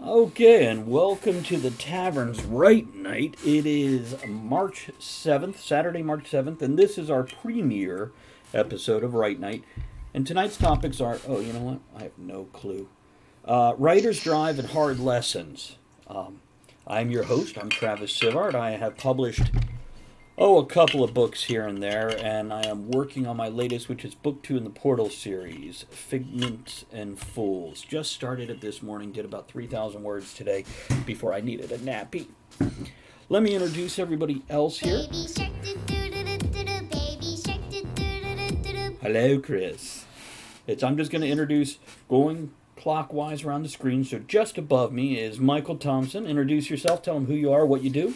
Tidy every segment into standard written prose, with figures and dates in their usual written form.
Okay, and welcome to the Tavern's Right Night. It is March 7th, Saturday, March 7th, and this is our premiere episode of Right Night. And tonight's topics are you know what? I have no clue. Writer's Drive and Hard Lessons. I'm your host. I'm Travis Sivart. I have published a couple of books here and there, and I am working on my latest, which is book 2 in the Portal series, Figments and Fools. Just started it this morning, did about 3,000 words today before I needed a nappy. Let me introduce everybody else here. Baby shark, do-do-do-do-do, baby shark, do-do-do-do-do. Hello, Chris. I'm just going to introduce going clockwise around the screen. So just above me is Michael Thompson. Introduce yourself. Tell them who you are, what you do.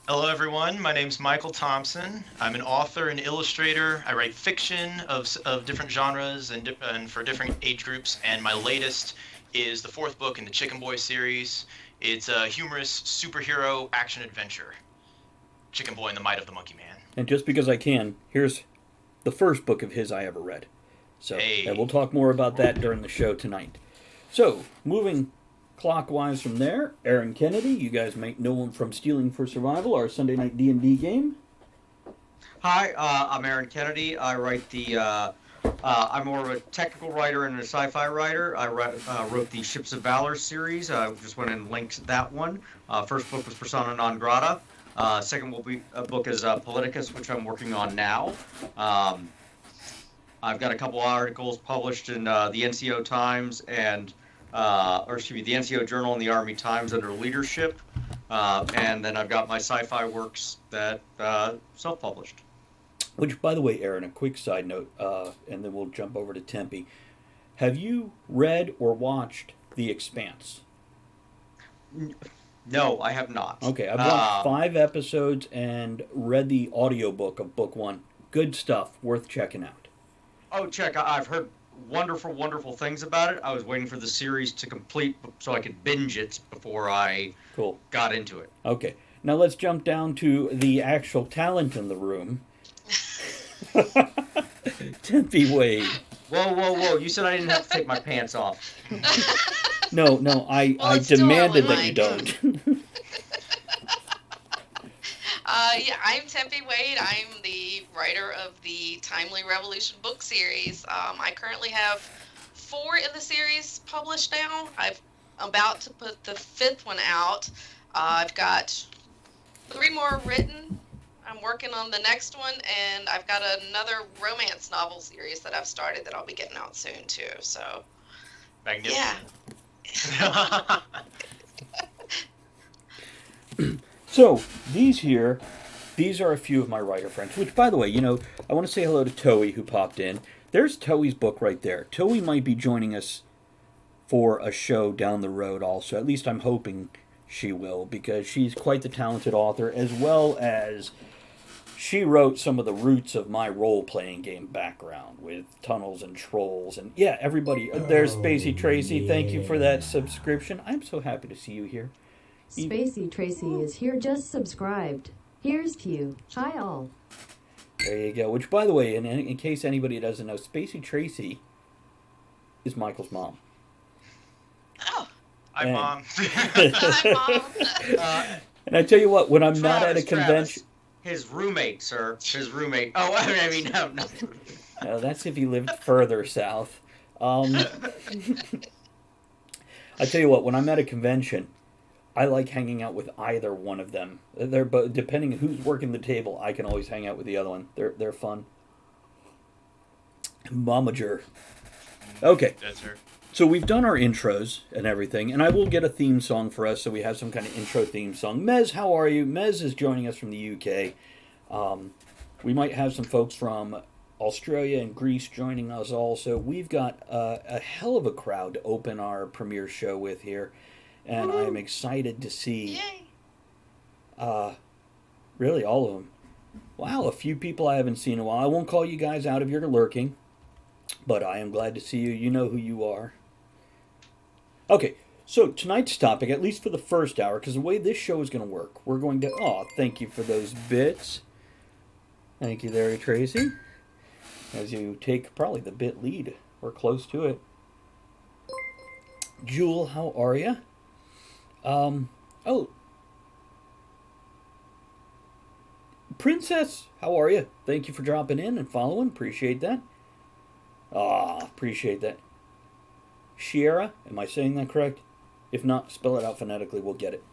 Hello, everyone. My name's Michael Thompson. I'm an author and illustrator. I write fiction of different genres and for different age groups. And my latest is the 4th book in the Chicken Boy series. It's a humorous superhero action adventure, Chicken Boy and the Might of the Monkey Man. And just because I can, here's the first book of his I ever read. So, and we'll talk more about that during the show tonight. So, moving clockwise from there, Aaron Kennedy. You guys might know him from Stealing for Survival, our Sunday night D&D game. Hi, I'm Aaron Kennedy. I write I'm more of a technical writer and a sci-fi writer. I wrote the Ships of Valor series. I just went and linked that one. First book was Persona Non Grata. Second book is Politicus, which I'm working on now. I've got a couple articles published in the NCO Times and the NCO Journal and the Army Times under leadership. And then I've got my sci-fi works that self-published. Which, by the way, Aaron, a quick side note, and then we'll jump over to Tempe. Have you read or watched The Expanse? No, I have not. Okay, I've watched 5 episodes and read the audiobook of book 1. Good stuff, worth checking out. Oh, I've heard wonderful things about it. I was waiting for the series to complete so I could binge it before I got into it. Okay, now let's jump down to the actual talent in the room. Tempe Wade. Whoa. You said I didn't have to take my pants off. No, I demanded that you don't. I'm Tempe Wade. I'm the writer of the Timely Revolution book series. I currently have 4 in the series published now. I'm about to put the 5th one out. I've got 3 more written. I'm working on the next one, and I've got another romance novel series that I've started that I'll be getting out soon too. So, magnificent. Yeah. So, these are a few of my writer friends, which, by the way, I want to say hello to Toei, who popped in. There's Toei's book right there. Toei might be joining us for a show down the road also. At least I'm hoping she will, because she's quite the talented author, as well as she wrote some of the roots of my role-playing game background with Tunnels and Trolls. And yeah, everybody, there's Spacey Tracy. Thank you for that subscription. I'm so happy to see you here. Spacey Tracy is here, just subscribed. Here's to you. Hi all. There you go. Which, by the way, in case anybody doesn't know, Spacey Tracy is Michael's mom. Oh. Hi, Mom. Hi, Mom. And I tell you what, when I'm not at a convention... His roommate, sir. His roommate. Oh, I mean, no. No, that's if he lived further south. I tell you what, when I'm at a convention, I like hanging out with either one of them. They're both, depending who's working the table, I can always hang out with the other one. They're fun. Momager. Okay. That's her. So we've done our intros and everything, and I will get a theme song for us, so we have some kind of intro theme song. Mez, how are you? Mez is joining us from the UK. We might have some folks from Australia and Greece joining us also. We've got a hell of a crowd to open our premiere show with here, and I am excited to see really all of them. Wow, a few people I haven't seen in a while. I won't call you guys out if you're lurking, but I am glad to see you. You know who you are. Okay, so tonight's topic, at least for the first hour, because the way this show is going to work, we're going to... thank you for those bits. Thank you there, Tracy. As you take probably the bit lead. We're close to it. Jewel, how are you? Oh, Princess, how are you? Thank you for dropping in and following. Appreciate that. Appreciate that. Shiera, am I saying that correct? If not, spell it out phonetically, we'll get it.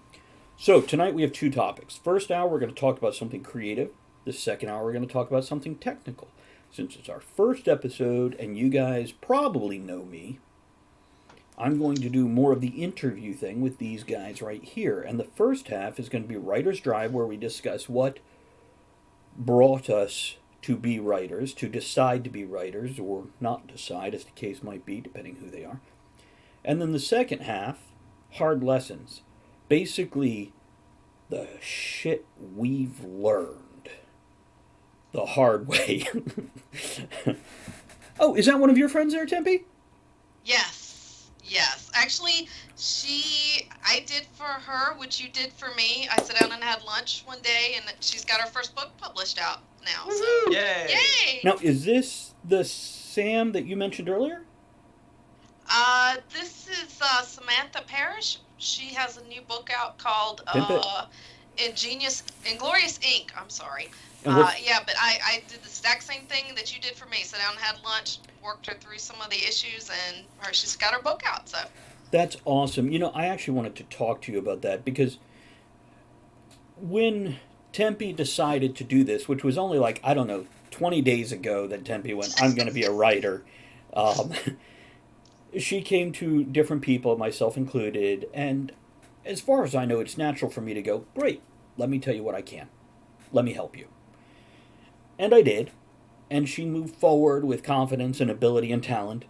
So, tonight we have two topics. First hour, we're going to talk about something creative. The second hour, we're going to talk about something technical. Since it's our first episode, and you guys probably know me, I'm going to do more of the interview thing with these guys right here. And the first half is going to be Writer's Drive, where we discuss what brought us to be writers, to decide to be writers, or not decide, as the case might be, depending who they are. And then the second half, hard lessons. Basically, the shit we've learned the hard way. Oh, is that one of your friends there, Tempe? Yes, yes. Actually, I did for her what you did for me. I sat down and had lunch one day, and she's got her first book published out now. So, Yay! yay! Now, is this the Sam that you mentioned earlier? This is Samantha Parrish. She has a new book out called Pimp it. Inglorious Ink. I'm sorry. And what's- Yeah, but I did the exact same thing that you did for me. Sat down and had lunch, worked her through some of the issues, and she's got her book out. So That's awesome. You know, I actually wanted to talk to you about that because when Tempe decided to do this, which was only like, I don't know, 20 days ago that Tempe went, I'm going to be a writer, she came to different people, myself included, and as far as I know, it's natural for me to go, great, let me tell you what I can. Let me help you. And I did. And she moved forward with confidence and ability and talent.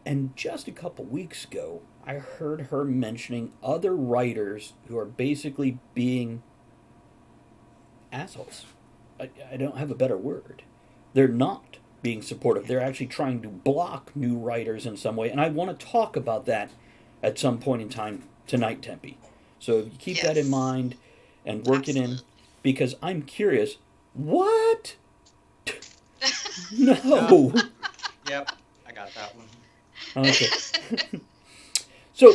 And just a couple weeks ago, I heard her mentioning other writers who are basically being assholes. I don't have a better word. They're not being supportive. They're actually trying to block new writers in some way. And I want to talk about that at some point in time tonight, Tempe. So if you keep that in Yes. mind and work it in, Absolutely. because I'm curious. What? No. Yep, I got that one. Okay. So,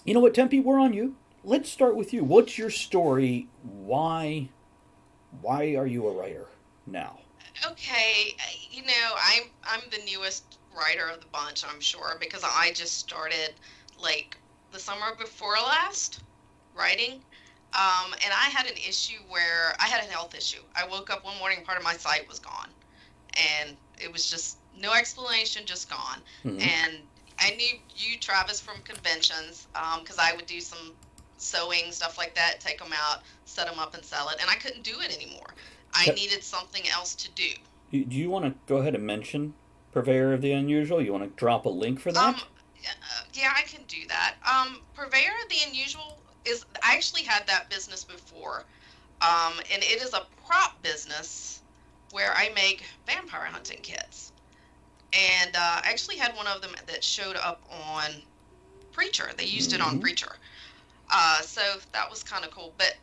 you know what, Tempe, we're on you. Let's start with you. What's your story? Why are you a writer now? Okay, I'm the newest writer of the bunch, I'm sure, because I just started like the summer before last writing. And I had an issue where I had a health issue. I woke up one morning, part of my sight was gone, and it was just no explanation, just gone. Mhm. And I knew you, Travis, from conventions, because I would do some sewing stuff like that, take them out, set them up, and sell it, and I couldn't do it anymore. I Okay. needed something else to do. Do you want to go ahead and mention Purveyor of the Unusual? You want to drop a link for that? Yeah, I can do that. Purveyor of the Unusual I actually had that business before. And it is a prop business where I make vampire hunting kits. And I actually had one of them that showed up on Preacher. They used it on Mhm. Preacher. So that was kind of cool. But,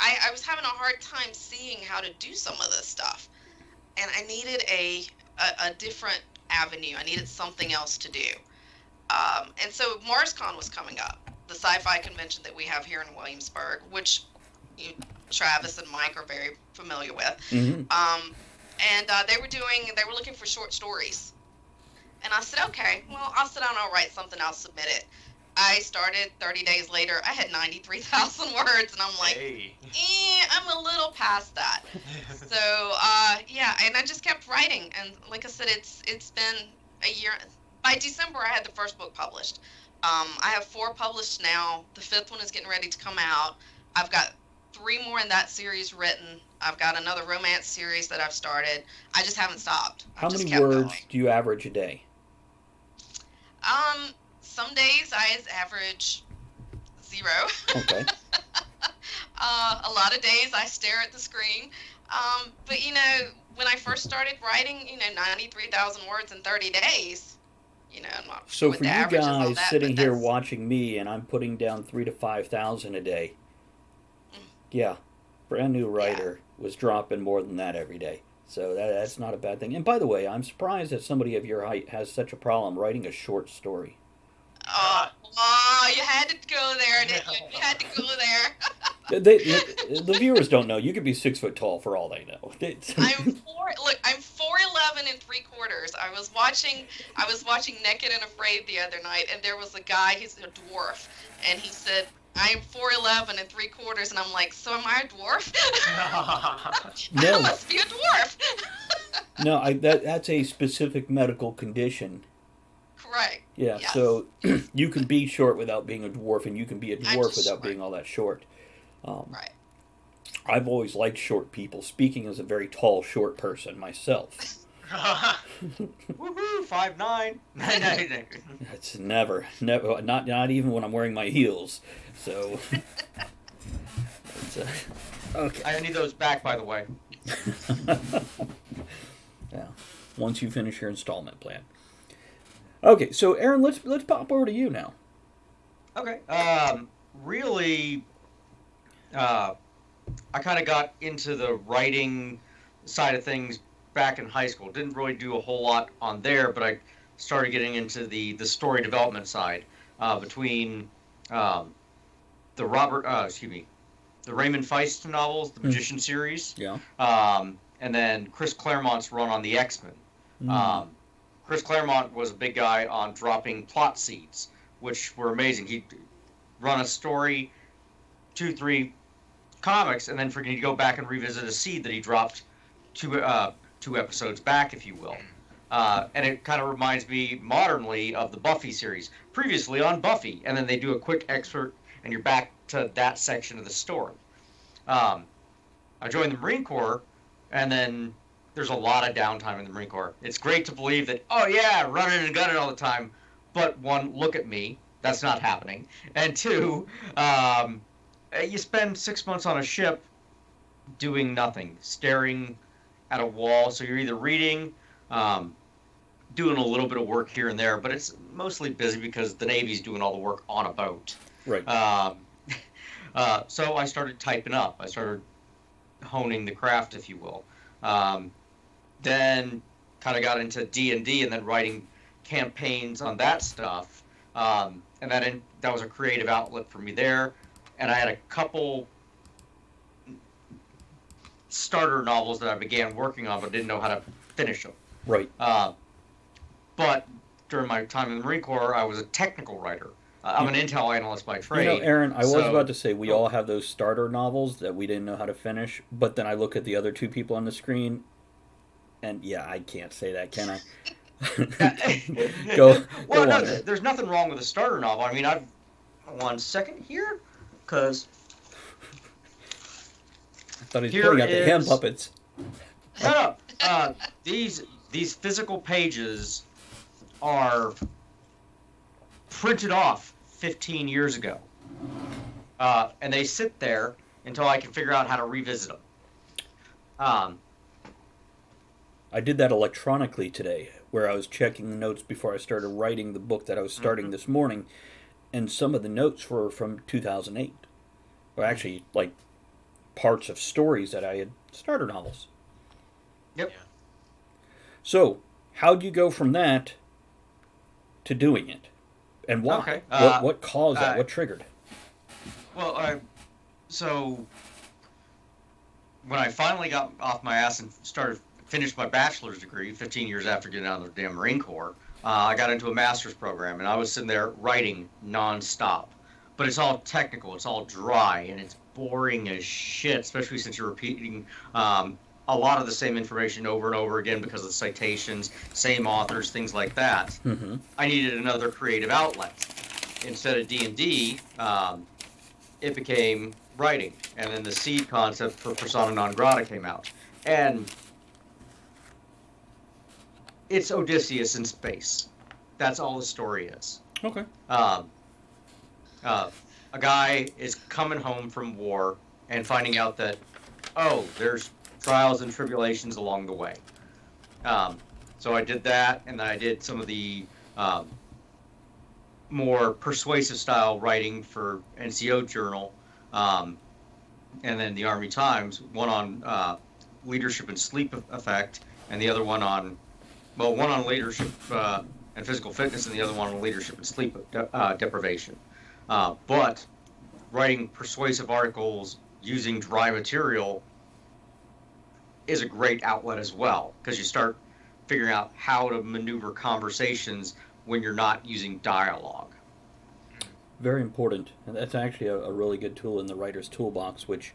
I was having a hard time seeing how to do some of this stuff. And I needed a different avenue. I needed something else to do. And so MarsCon was coming up, the sci-fi convention that we have here in Williamsburg, which Travis and Mike are very familiar with. Mhm. And they were looking for short stories. And I said, okay, well, I'll sit down and I'll write something, I'll submit it. I started 30 days later, I had 93,000 words, and I'm like, Hey. I'm a little past that. So, yeah, and I just kept writing. And like I said, it's been a year. By December, I had the first book published. I have 4 published now. The 5th one is getting ready to come out. I've got 3 more in that series written. I've got another romance series that I've started. I just haven't stopped. How I've just many kept words going. do you average a day? Some days I average 0. Okay. A lot of days I stare at the screen. But when I first started writing, 93,000 words in 30 days, I'm not So sure what for the you average is on guys that, sitting but here that's- watching me, and I'm putting down 3,000 to 5,000 a day. Mm. Yeah, brand new writer was dropping more than that every day. So that's not a bad thing. And by the way, I'm surprised that somebody of your height has such a problem writing a short story. Oh, you had to go find it. You had to go there. The viewers don't know. You could be 6 foot tall for all they know. I'm 4'11" and 3/4. I was watching Naked and Afraid the other night, and there was a guy. He's a dwarf, and he said, "I'm 4'11" and 3/4," and I'm like, "So am I a dwarf?" No. I must be a dwarf. No, that's a specific medical condition. Correct. Yeah, Yes. so you can be short without being a dwarf, and you can be a I'm dwarf just without short. being all that short. Right. I've always liked short people. Speaking as a very tall, short person myself, Woohoo! 5'9". it's never, not even when I'm wearing my heels. So, it's, okay. I need those back, by the way. Yeah. Once you finish your installment plan. Okay, so Aaron, let's pop over to you now. Okay. Really, I kind of got into the writing side of things back in high school. Didn't really do a whole lot on there, but I started getting into the story development side between the Raymond Feist novels, the Magician series, Yeah. and then Chris Claremont's run on the X-Men. Mm. Chris Claremont was a big guy on dropping plot seeds, which were amazing. He'd run a story, 2-3 comics, and then he'd go back and revisit a seed that he dropped two episodes back, if you will. And it kind of reminds me modernly of the Buffy series, previously on Buffy, and then they do a quick excerpt, and you're back to that section of the story. I joined the Marine Corps, and then there's a lot of downtime in the Marine Corps. It's great to believe that, oh yeah, running and gunning all the time, but one, look at me, that's not happening. And two, you spend 6 months on a ship doing nothing, staring at a wall. So you're either reading, doing a little bit of work here and there, but it's mostly busy because the Navy's doing all the work on a boat. Right. So I started typing up. I started honing the craft, if you will. Then kind of got into D&D and then writing campaigns on that stuff. And that was a creative outlet for me there. And I had a couple starter novels that I began working on but didn't know how to finish them. Right. But during my time in the Marine Corps, I was a technical writer. I'm an intel analyst by trade. You know, Aaron, I was so- about to say we all have those starter novels that we didn't know how to finish, but then I look at the other two people on the screen, and yeah, I can't say that, can I? Go Well, no, on. there's nothing wrong with a starter novel. I mean, I've 1 second here, because I thought he was here pointing at the hand is- puppets. no, these physical pages are printed off 15 years ago, and they sit there until I can figure out how to revisit them. I did that electronically today, where I was checking the notes before I started writing the book that I was starting this morning, and some of the notes were from 2008. Or actually, like, parts of stories that I had starter novels. Yep. Yeah. So, how'd you go from that to doing it? And why? Okay, What caused that? What triggered? Well, so when I finally got off my ass and finished my bachelor's degree 15 years after getting out of the damn Marine Corps, I got into a master's program, and I was sitting there writing nonstop. But it's all technical, it's all dry, and it's boring as shit, especially since you're repeating a lot of the same information over and over again because of the citations, same authors, things like that. Mm-hmm. I needed another creative outlet. Instead of D&D, it became writing, and then the seed concept for Persona non grata came out. And it's Odysseus in space. That's all the story is. Okay. A guy is coming home from war and finding out that, oh, there's trials and tribulations along the way. So I did that, and then I did some of the more persuasive style writing for NCO Journal, and then the Army Times, one on leadership and sleep effect, and the other one on, well, one on leadership and physical fitness, and the other one on leadership and sleep deprivation. But writing persuasive articles using dry material is a great outlet as well, because you start figuring out how to maneuver conversations when you're not using dialogue. Very important. And that's actually a really good tool in the writer's toolbox, which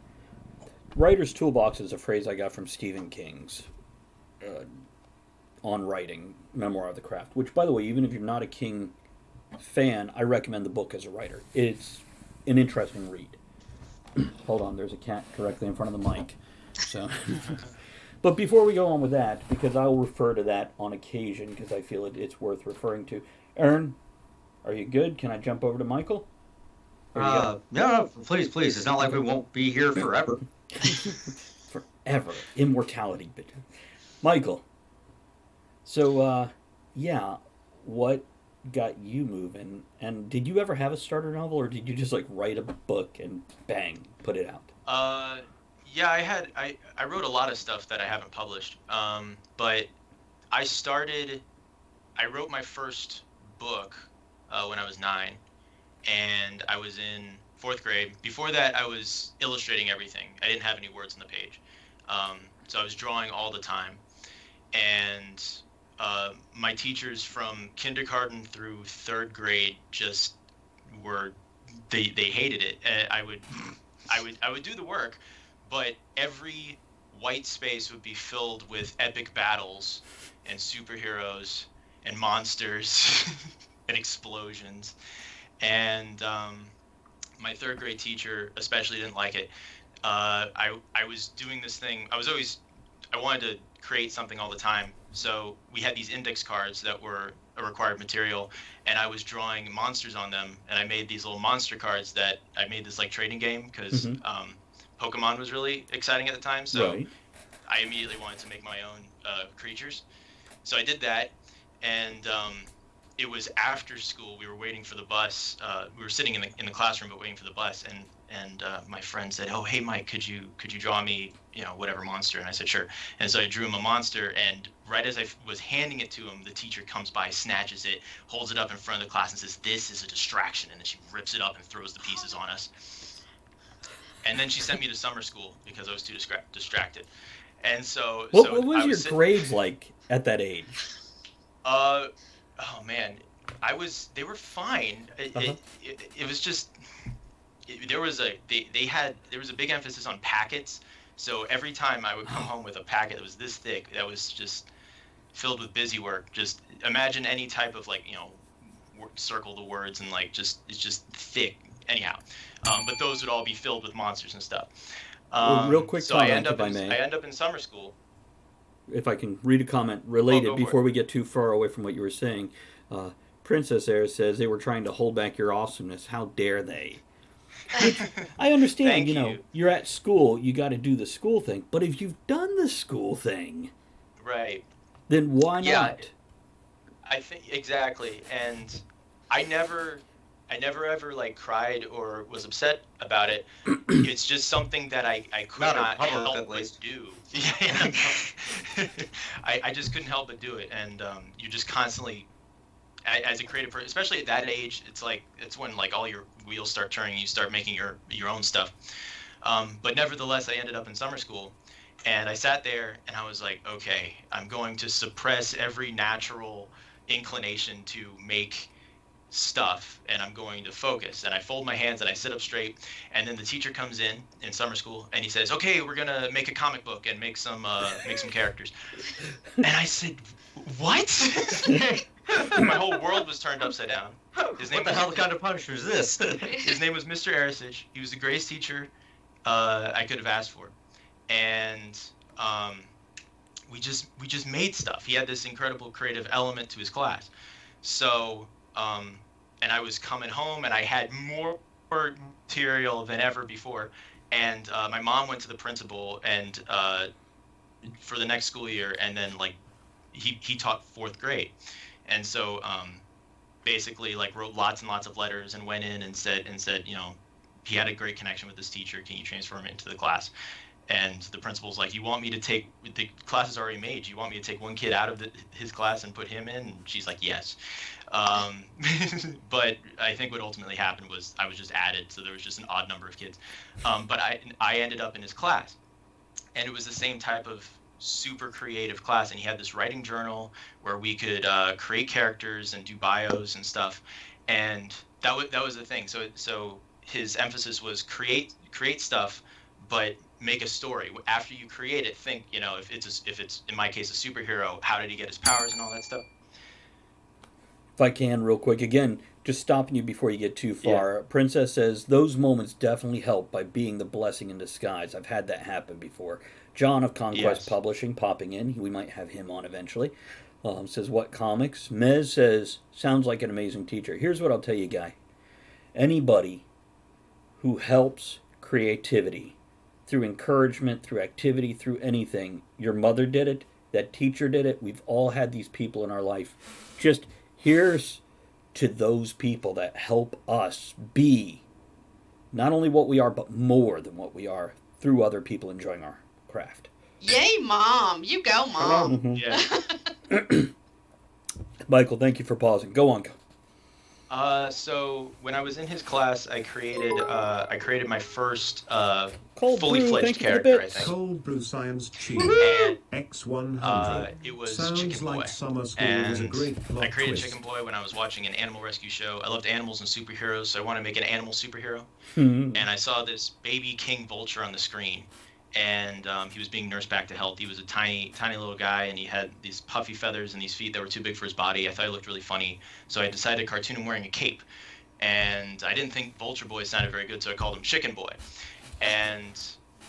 writer's toolbox is a phrase I got from Stephen King's on writing, Memoir of the Craft, which, by the way, even if you're not a King fan, I recommend the book as a writer. It's an interesting read. Hold on, there's a cat directly in front of the mic. So, but before we go on with that, because I'll refer to that on occasion, because I feel it's worth referring to. Aaron, are you good? Can I jump over to Michael? No, please. It's not like we won't be here forever. Forever. Immortality. But Michael. So, yeah, what got you moving? And did you ever have a starter novel, or did you just like write a book and bang, put it out? Yeah, I wrote a lot of stuff that I haven't published. But I wrote my first book when I was 9, and I was in 4th grade. Before that, I was illustrating everything. I didn't have any words on the page. So I was drawing all the time. And my teachers from kindergarten through 3rd grade just they hated it. I would do the work, but every white space would be filled with epic battles and superheroes and monsters and explosions. And my 3rd grade teacher especially didn't like it. I was doing this thing. I wanted to create something all the time. So we had these index cards that were a required material, and I was drawing monsters on them, and I made these little monster cards that I made this like trading game because Pokemon was really exciting at the time. So Right. I immediately wanted to make my own creatures. So I did that, and it was after school. We were waiting for the bus. We were sitting in the classroom, but waiting for the bus. And my friend said, "Oh, hey Mike, could you draw me, whatever monster?" And I said, "Sure." And so I drew him a monster. And right as I was handing it to him, the teacher comes by, snatches it, holds it up in front of the class, and says, "This is a distraction." And then she rips it up and throws the pieces on us. And then she sent me to summer school because I was too distracted. And so, What was your grades like at that age? Oh man, they were fine. It was just there was a big emphasis on packets. So every time I would come home with a packet that was this thick, that was just filled with busy work. Just imagine any type of circle the words and it's just thick. Anyhow, but those would all be filled with monsters and stuff. Well, real quick so comment, if I may. I end up in summer school. If I can read a comment related go for before it. we get too far away from what you were saying. Princess Air says they were trying to hold back your awesomeness. How dare they? Which, I understand, Thank you. you're at school, you got to do the school thing. But if you've done the school thing, Right. then why Yeah. not? I think exactly, and I never ever cried or was upset about it. It's just something that I could Not in not public, help at but least. do. Yeah. I just couldn't help but do it, and you just constantly, as a creative person, especially at that age, it's when all your wheels start turning, you start making your own stuff. But nevertheless, I ended up in summer school, and I sat there and I was like, okay, I'm going to suppress every natural inclination to make stuff, and I'm going to focus. And I fold my hands and I sit up straight, and then the teacher comes in summer school and he says, "Okay, we're gonna make a comic book and make some characters." And I said, "What?" My whole world was turned upside down. What the hell kind of punishment is this? His name was Mr. Arisich. He was the greatest teacher I could have asked for, and we just made stuff. He had this incredible creative element to his class. So and I was coming home and I had more material than ever before. And my mom went to the principal and for the next school year, and then he taught 4th grade, and so basically wrote lots and lots of letters and went in and said he had a great connection with this teacher. Can you transfer him into the class? And the principal's like, "You want me to take, the class is already made. You want me to take one kid out of his class and put him in?" And she's like, "Yes." Um, but I think what ultimately happened was I was just added, so there was just an odd number of kids. But I ended up in his class, and it was the same type of super creative class. And he had this writing journal where we could create characters and do bios and stuff. And that was the thing. So his emphasis was create stuff, but make a story. After you create it, think, if it's in my case a superhero, how did he get his powers and all that stuff. If I can, real quick, again, just stopping you before you get too far. Princess says, those moments definitely help by being the blessing in disguise. I've had that happen before. John of Conquest Yes. Publishing popping in. We might have him on eventually. Says, what comics? Mez says, sounds like an amazing teacher. Here's what I'll tell you, guy. Anybody who helps creativity through encouragement, through activity, through anything, your mother did it, that teacher did it, we've all had these people in our life. Just here's to those people that help us be not only what we are, but more than what we are through other people enjoying our craft. Yay, Mom. You go, Mom. Mhm. Yeah. Michael, thank you for pausing. Go on. So when I was in his class, I created my first Cold fully brew, fledged thank you for the character, I bits. think. Cold brew science cheese. And X100. it was Sounds Chicken Boy. like summer school was a And great plot I created twist. Chicken Boy when I was watching an animal rescue show. I loved animals and superheroes, so I wanted to make an animal superhero. Hmm. And I saw this baby king vulture on the screen, and he was being nursed back to health. He was a tiny little guy, and he had these puffy feathers and these feet that were too big for his body. I thought he looked really funny, so I decided to cartoon him wearing a cape. And I didn't think Vulture Boy sounded very good, so I called him Chicken Boy. And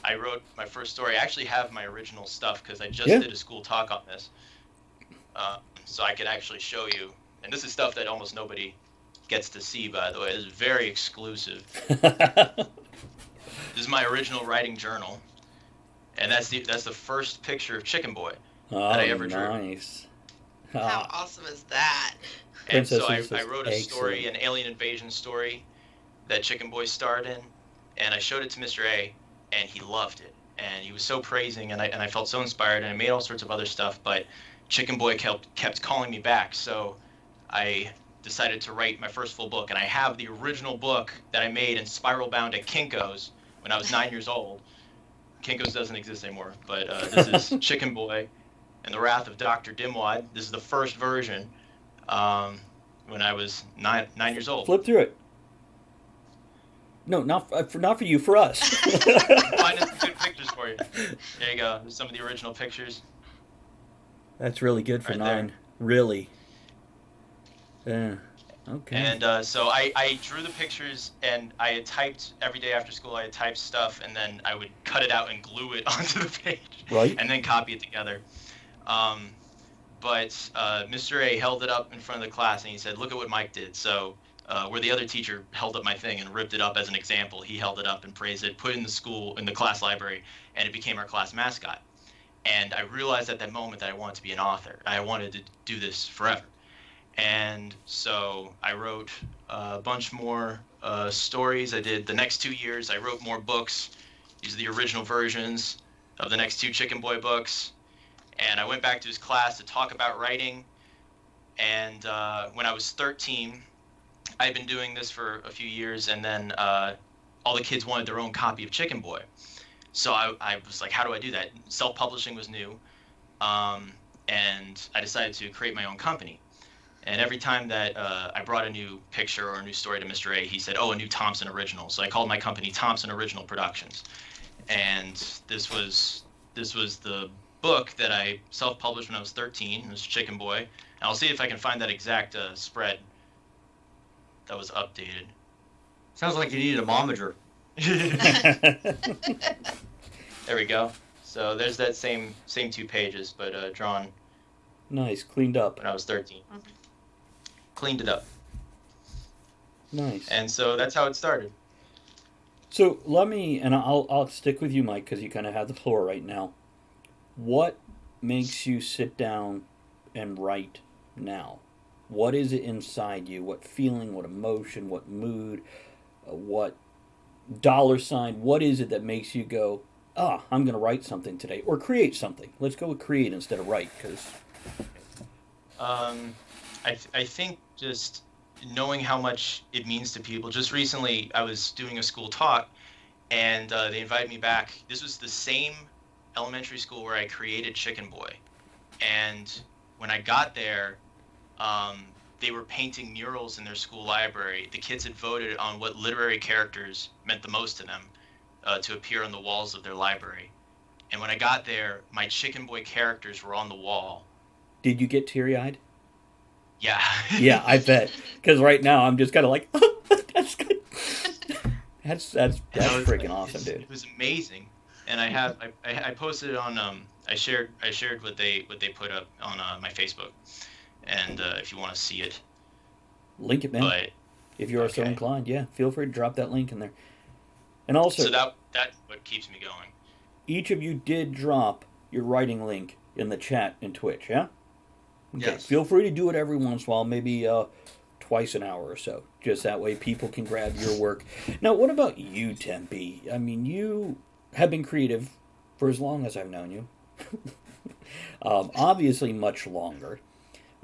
I wrote my first story. I actually have my original stuff because I just Yeah. did a school talk on this, so I could actually show you. And this is stuff that almost nobody gets to see, by the way. This is very exclusive. This is my original writing journal, and that's the first picture of Chicken Boy that I ever drew. Nice. How awesome is that? And so Princess I says, wrote a story, excellent. an alien invasion story that Chicken Boy starred in, and I showed it to Mr. A, and he loved it. And he was so praising, and I felt so inspired, and I made all sorts of other stuff, but Chicken Boy kept calling me back, so I decided to write my first full book, and I have the original book that I made in spiral bound at Kinko's when I was 9 years old. Kinko's doesn't exist anymore, but this is Chicken Boy and the Wrath of Dr. Dimwad. This is the first version. When I was nine years old. Flip through it. No, not for you, for us. Finding some good pictures for you. There you go. There's some of the original pictures. That's really good for Right there. 9. Really. Yeah. Okay. And so I drew the pictures, and I had typed every day after school. I had typed stuff, and then I would cut it out and glue it onto the page, Right. and then copy it together. But Mr. A held it up in front of the class, and he said, "Look at what Mike did." So where the other teacher held up my thing and ripped it up as an example, he held it up and praised it, put it in the class library, and it became our class mascot. And I realized at that moment that I wanted to be an author. I wanted to do this forever. And so I wrote a bunch more stories. I did the next 2 years. I wrote more books. These are the original versions of the next 2 Chicken Boy books. And I went back to his class to talk about writing. And when I was 13, I'd been doing this for a few years, and then all the kids wanted their own copy of Chicken Boy. So I was like, how do I do that? Self-publishing was new, and I decided to create my own company. And every time that I brought a new picture or a new story to Mr. A, he said, "Oh, a new Thompson original." So I called my company Thompson Original Productions. And this was the book that I self-published when I was 13. It was Chicken Boy. And I'll see if I can find that exact spread that was updated. Sounds like you needed a momager. There we go. So there's that same 2 pages, but drawn Nice, cleaned up. when I was 13. Cleaned it up. Nice. And so that's how it started. So let me, and I'll stick with you, Mike, because you kind of have the floor right now. What makes you sit down and write now? What is it inside you? What feeling? What emotion? What mood? What dollar sign? What is it that makes you go, I'm going to write something today, or create something? Let's go with create instead of write, because I think just knowing how much it means to people. Just recently, I was doing a school talk, and they invited me back. This was the same elementary school where I created Chicken Boy, and when I got there, they were painting murals in their school library. The kids had voted on what literary characters meant the most to them to appear on the walls of their library. And when I got there, my Chicken Boy characters were on the wall. Did you get teary-eyed? Yeah. Yeah, I bet. Because right now I'm just kind of like, that's good. That's freaking awesome, dude. It was amazing, and I posted it on I shared what they put up on my Facebook, and if you want to see it, Link it, man. but If you are so okay. inclined, yeah, feel free to drop that link in there. And also, So that's what keeps me going. each of you did drop your writing link in the chat in Twitch, yeah? Okay. Yes. Feel free to do it every once in a while, maybe twice an hour or so. Just that way people can grab your work. Now, what about you, Tempe? I mean, you have been creative for as long as I've known you. Obviously, much longer.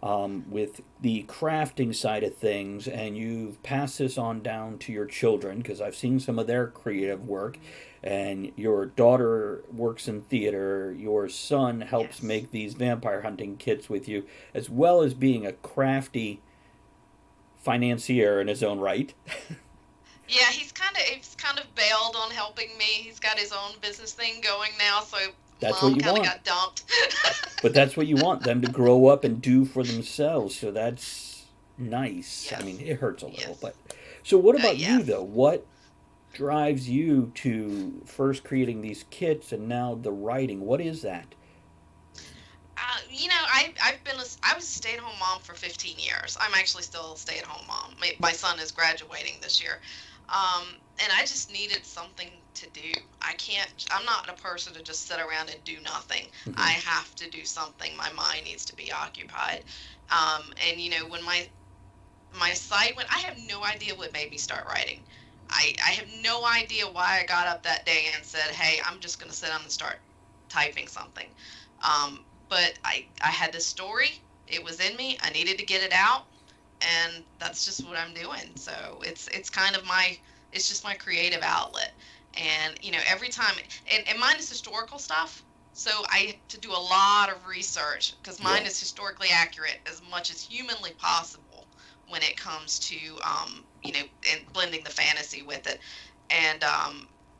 With the crafting side of things, and you've passed this on down to your children because I've seen some of their creative work, and your daughter works in theater, your son helps Yes. make these vampire hunting kits with you, as well as being a crafty financier in his own right. Yeah, he's kind of bailed on helping me. He's got his own business thing going now, so That's Mom what you kind of want. got dumped. But that's what you want them to grow up and do for themselves. So that's nice. I Yes. mean, it hurts a little, Yes. but so what about you Yes. though? What drives you to first creating these kits and now the writing? What is that? I was a stay-at-home mom for 15 years. I'm actually still a stay-at-home mom. My son is graduating this year, and I just needed something to do. I'm not a person to just sit around and do nothing. Mhm. I have to do something. My mind needs to be occupied. And when my site went, I have no idea what made me start writing. I have no idea why I got up that day and said, hey, I'm just going to sit down and start typing something. But I had this story. It was in me. I needed to get it out, and that's just what I'm doing. So it's kind of it's just my creative outlet. And every time, and mine is historical stuff. So I have to do a lot of research because mine Yeah. is historically accurate as much as humanly possible when it comes to and blending the fantasy with it. And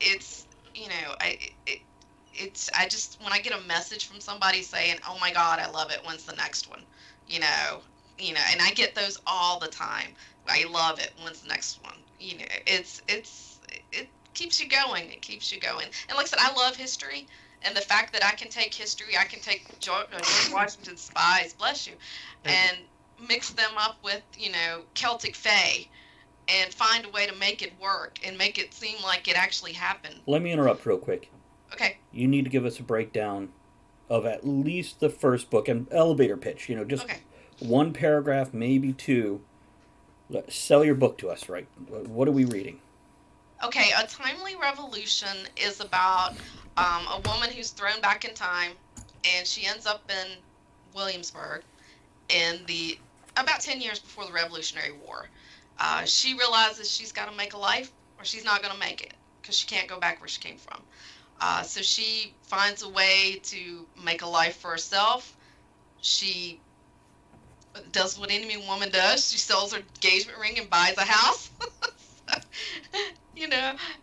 it's I just, when I get a message from somebody saying, "Oh my God, I love it. When's the next one?" You know, and I get those all the time. I love it. When's the next one? It keeps you going. It keeps you going. And like I said, I love history, and the fact that I can take history, I can take George Washington's spies, bless you, and mix them up with Celtic Fae, and find a way to make it work and make it seem like it actually happened. Let me interrupt real quick. Okay. You need to give us a breakdown of at least the first book and elevator pitch. Just Okay. one paragraph, maybe two. Sell your book to us, right? What are we reading? Okay, A Timely Revolution is about a woman who's thrown back in time, and she ends up in Williamsburg about 10 years before the Revolutionary War. She realizes she's got to make a life, or she's not going to make it, because she can't go back where she came from. So she finds a way to make a life for herself. She does what any woman does. She sells her engagement ring and buys a house.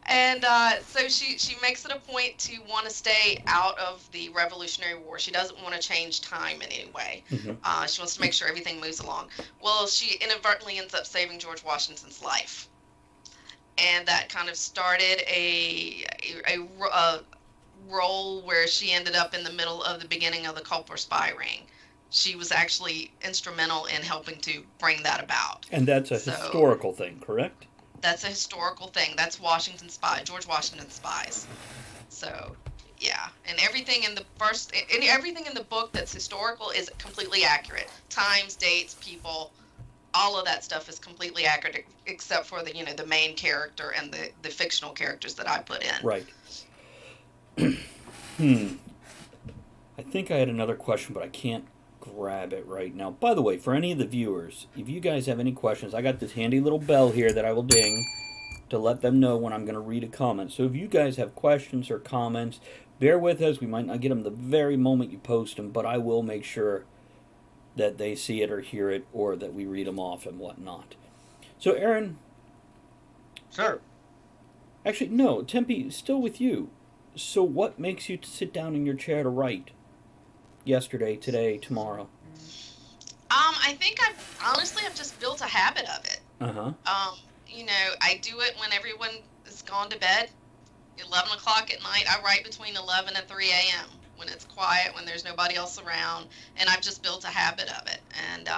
And so she makes it a point to want to stay out of the Revolutionary War. She doesn't want to change time in any way. Mhm. She wants to make sure everything moves along. Well, she inadvertently ends up saving George Washington's life, and that kind of started a role where she ended up in the middle of the beginning of the Culper spy ring. She was actually instrumental in helping to bring that about. And that's a So- historical thing, correct? That's a historical thing. That's George Washington's spies. So, yeah, and everything in the book that's historical is completely accurate. Times, dates, people, all of that stuff is completely accurate, except for the main character and the fictional characters that I put in. Right. I think I had another question, but I can't grab it right now. By the way, for any of the viewers, if you guys have any questions, I got this handy little bell here that I will ding to let them know when I'm going to read a comment. So if you guys have questions or comments, bear with us. We might not get them the very moment you post them, but I will make sure that they see it or hear it, or that we read them off and whatnot. So Aaron, Sir. actually no, Tempe, still with you. So what makes you sit down in your chair to write? Yesterday, today, tomorrow. I think I've just built a habit of it. I do it when everyone is gone to bed. 11 o'clock at night, I write between 11 and 3 a.m. when it's quiet, when there's nobody else around, and I've just built a habit of it. And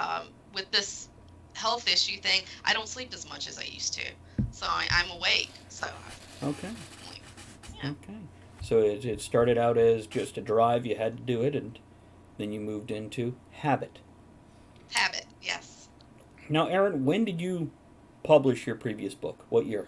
with this health issue thing, I don't sleep as much as I used to, so I'm awake. So Okay. Yeah. Okay. So it started out as just a drive, you had to do it, and then you moved into habit. Habit, yes. Now, Aaron, when did you publish your previous book? What year?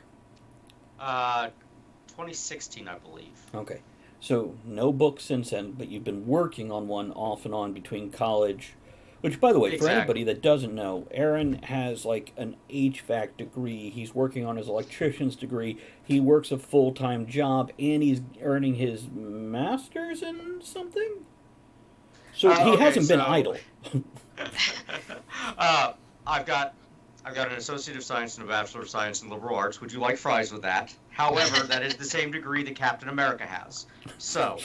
2016, I believe. Okay. So no book since then, but you've been working on one off and on between college. Which, by the way, for anybody that doesn't know, Aaron has like an HVAC degree. He's working on his electrician's degree. He works a full-time job, and he's earning his master's in something. So he hasn't been idle. I've got an Associate of Science and a Bachelor of Science in Liberal Arts. Would you like fries with that? However, that is the same degree that Captain America has. So,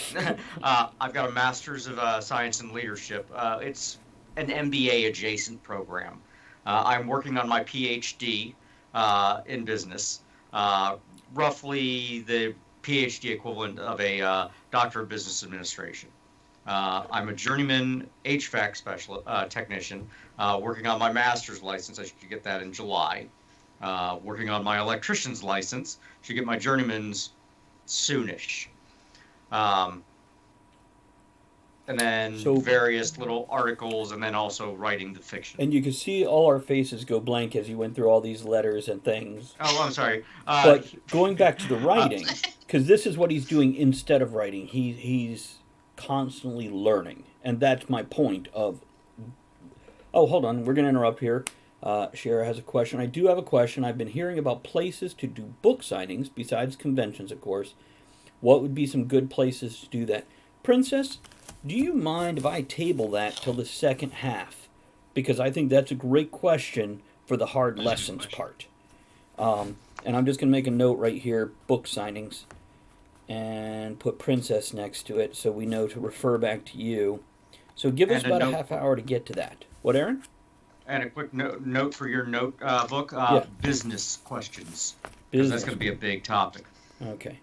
I've got a Master's of Science and Leadership. It's an MBA adjacent program. I'm working on my PhD in business, roughly the PhD equivalent of a Doctor of Business Administration. I'm a journeyman HVAC technician, working on my master's license. I should get that in July. Working on my electrician's license. Should get my journeyman's soonish. And then various little articles, and then also writing the fiction. And you can see all our faces go blank as you went through all these letters and things. Oh, I'm sorry. But going back to the writing, because this is what he's doing instead of writing. He's constantly learning, and that's my point of. Oh, hold on, we're going to interrupt here. Shara has a question. I do have a question. I've been hearing about places to do book signings, besides conventions, of course. What would be some good places to do that? Princess, do you mind if I table that till the second half? Because I think that's a great question for the hard lessons part. And I'm just going to make a note right here, book signings, and put Princess next to it so we know to refer back to you. So give us about a half hour to get to that. What, Aaron? And a quick note for your book, business questions. Because that's going to be a big topic. Okay.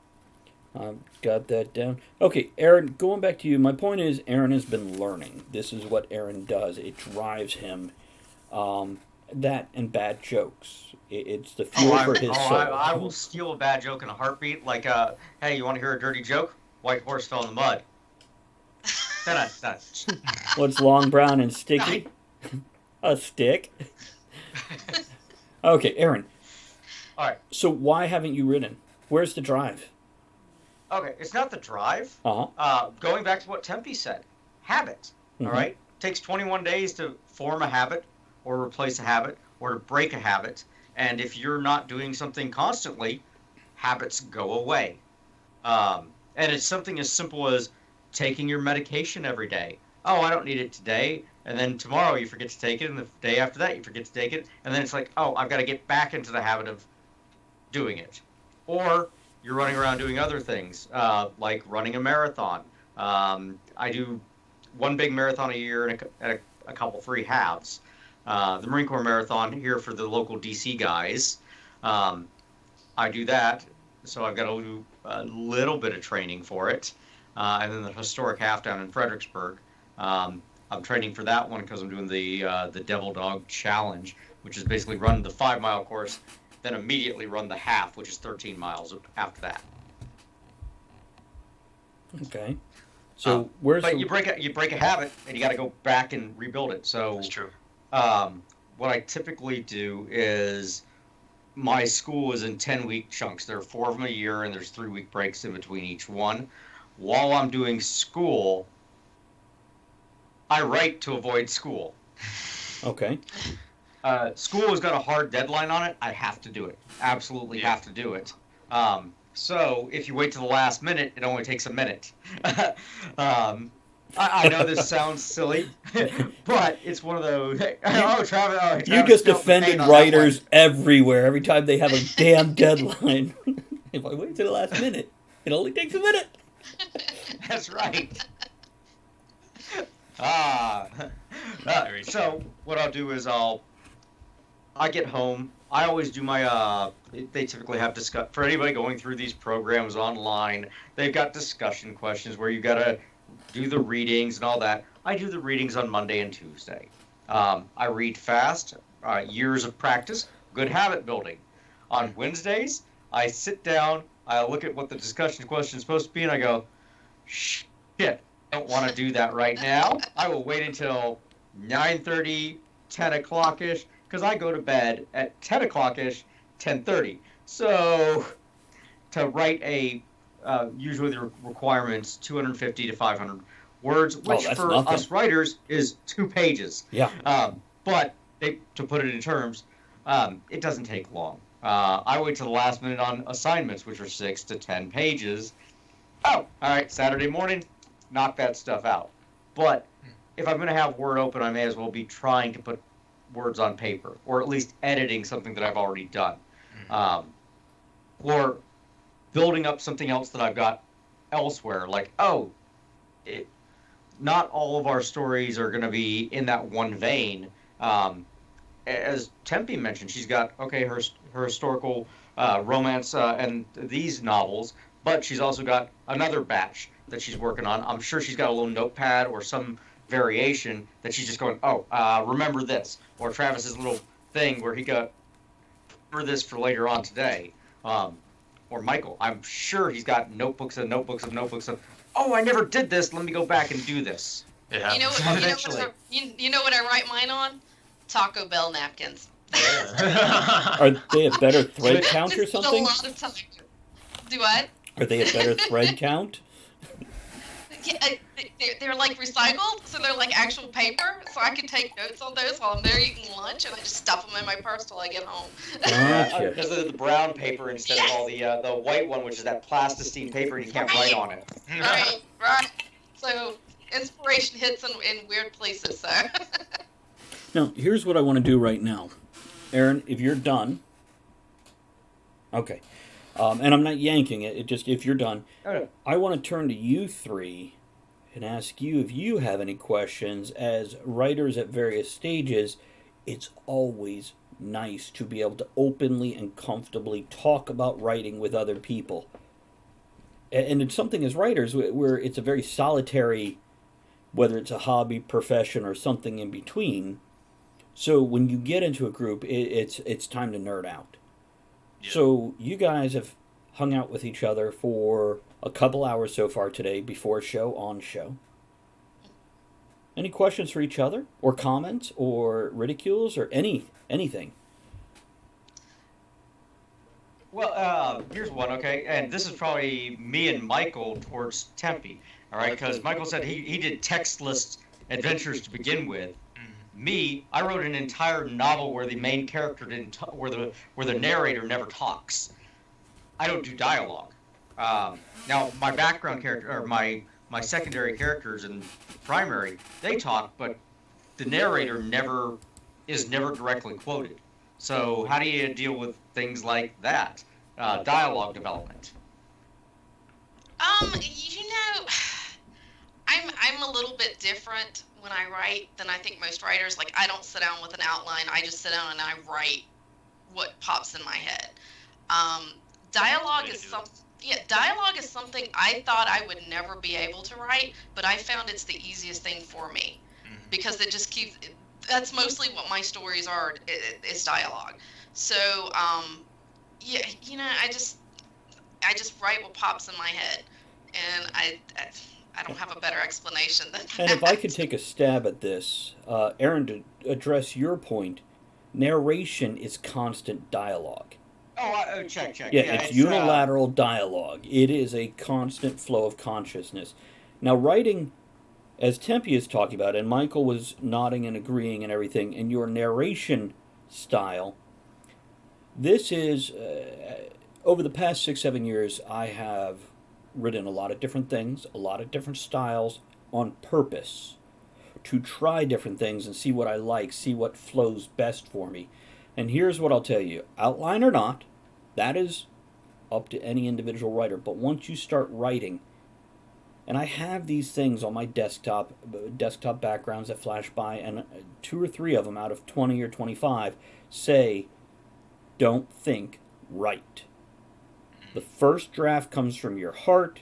I've got that down. Okay, Aaron, going back to you, my point is Aaron has been learning. This is what Aaron does. It drives him. That and bad jokes. It's the fuel for his soul. I will steal a bad joke in a heartbeat. Like, hey, you want to hear a dirty joke? White horse fell in the mud. What's long, brown, and sticky? A stick. Okay, Aaron. All right. So why haven't you ridden? Where's the drive? Okay, it's not the drive. Going back to what Tempe said, habit. Mm-hmm. All right, takes 21 days to form a habit, or replace a habit, or to break a habit. And if you're not doing something constantly, habits go away. And it's something as simple as taking your medication every day. Oh, I don't need it today. And then tomorrow you forget to take it, and the day after that you forget to take it. And then it's like, oh, I've got to get back into the habit of doing it. Or you're running around doing other things, like running a marathon. I do one big marathon a year and a couple, 3 halves. The Marine Corps Marathon here for the local DC guys. I do that, so I've got to do a little bit of training for it. And then the historic half down in Fredericksburg. I'm training for that one because I'm doing the Devil Dog Challenge, which is basically run the 5-mile course, then immediately run the half, which is 13 miles after that. Okay. So where's but you break a habit, and you got to go back and rebuild it. So that's true. What I typically do is my school is in 10-week chunks. There are 4 of them a year, and there's 3-week breaks in between each one. While I'm doing school, I write to avoid school. Okay. School has got a hard deadline on it. I have to do it. Absolutely have to do it. So if you wait to the last minute, it only takes a minute. I know this sounds silly, but it's one of those. Travis, You just felt the offended pain on that writers one. everywhere every time they have a damn deadline. If I wait to the last minute, it only takes a minute. That's right. Ah. Very So what I'll do is I get home. I always do my they typically have for anybody going through these programs online, they've got discussion questions where you gotta do the readings and all that. I do the readings on Monday and Tuesday. I read fast, years of practice, good habit building. On Wednesdays, I sit down, I look at what the discussion question is supposed to be, and I go, shit, I don't want to do that right now. I will wait until 9:30, 10 o'clock-ish, because I go to bed at 10 o'clock-ish, 10:30. So to write usually the requirements 250 to 500 words, which that's for nothing. us writers is 2 pages. Yeah. But to put it in terms, it doesn't take long. I wait till the last minute on assignments, which are 6 to 10 pages. Oh, all right, Saturday morning, knock that stuff out. But if I'm going to have Word open, I may as well be trying to put words on paper, or at least editing something that I've already done. Or building up something else that I've got elsewhere. Like, not all of our stories are going to be in that one vein. As Tempe mentioned, she's got, her historical romance and these novels, but she's also got another batch that she's working on. I'm sure she's got a little notepad or some variation that she's just going, remember this. Or Travis's little thing where he got, remember this for later on today. Or Michael, I'm sure he's got notebooks and notebooks and notebooks of, I never did this, let me go back and do this. Yeah. You know what I write mine on? Taco Bell napkins. Are they a better thread count or Just put something? a lot of time. Do what? Are they a better thread count? Yeah, they're like recycled, so they're like actual paper. So I can take notes on those while I'm there eating lunch, and I just stuff them in my purse till I get home. Gotcha. Because of the brown paper instead of all the white one, which is that plasticine paper, and you can't write on it. Right. So inspiration hits in weird places. So. Now, here's what I want to do right now. Aaron, if you're done. Okay. And I'm not yanking it. It just, if you're done, I want to turn to you three and ask you if you have any questions. As writers at various stages, it's always nice to be able to openly and comfortably talk about writing with other people. And it's something as writers where it's a very solitary, whether it's a hobby, profession, or something in between. So when you get into a group, it's time to nerd out. Yeah. So you guys have hung out with each other for a couple hours so far today, before show, on show. Any questions for each other, or comments, or ridicules, or anything? Well, here's one, okay? And this is probably me and Michael towards Tempe, all right? Because Michael said he did textless adventures to begin with. Me, I wrote an entire novel where the main character where the narrator never talks. I don't do dialogue. Now, my background character, or my secondary characters and primary, they talk, but the narrator is never directly quoted. So how do you deal with things like that? Dialogue development. I'm a little bit different when I write than I think most writers. Like, I don't sit down with an outline. I just sit down and I write what pops in my head. Dialogue is something I thought I would never be able to write, but I found it's the easiest thing for me because it just keeps. That's mostly what my stories are. Is dialogue. So, I just write what pops in my head, and I don't have a better explanation than that. And if I could take a stab at this, Aaron, to address your point, narration is constant dialogue. Check. Yeah, it's unilateral dialogue. It is a constant flow of consciousness. Now, writing, as Tempe is talking about, and Michael was nodding and agreeing and everything, in your narration style, this is, over the past 6, 7 years, I have written a lot of different things, a lot of different styles on purpose to try different things and see what I like, see what flows best for me. And here's what I'll tell you, outline or not, that is up to any individual writer. But once you start writing, and I have these things on my desktop backgrounds that flash by, and 2 or 3 of them out of 20 or 25 say, don't think, write. The first draft comes from your heart,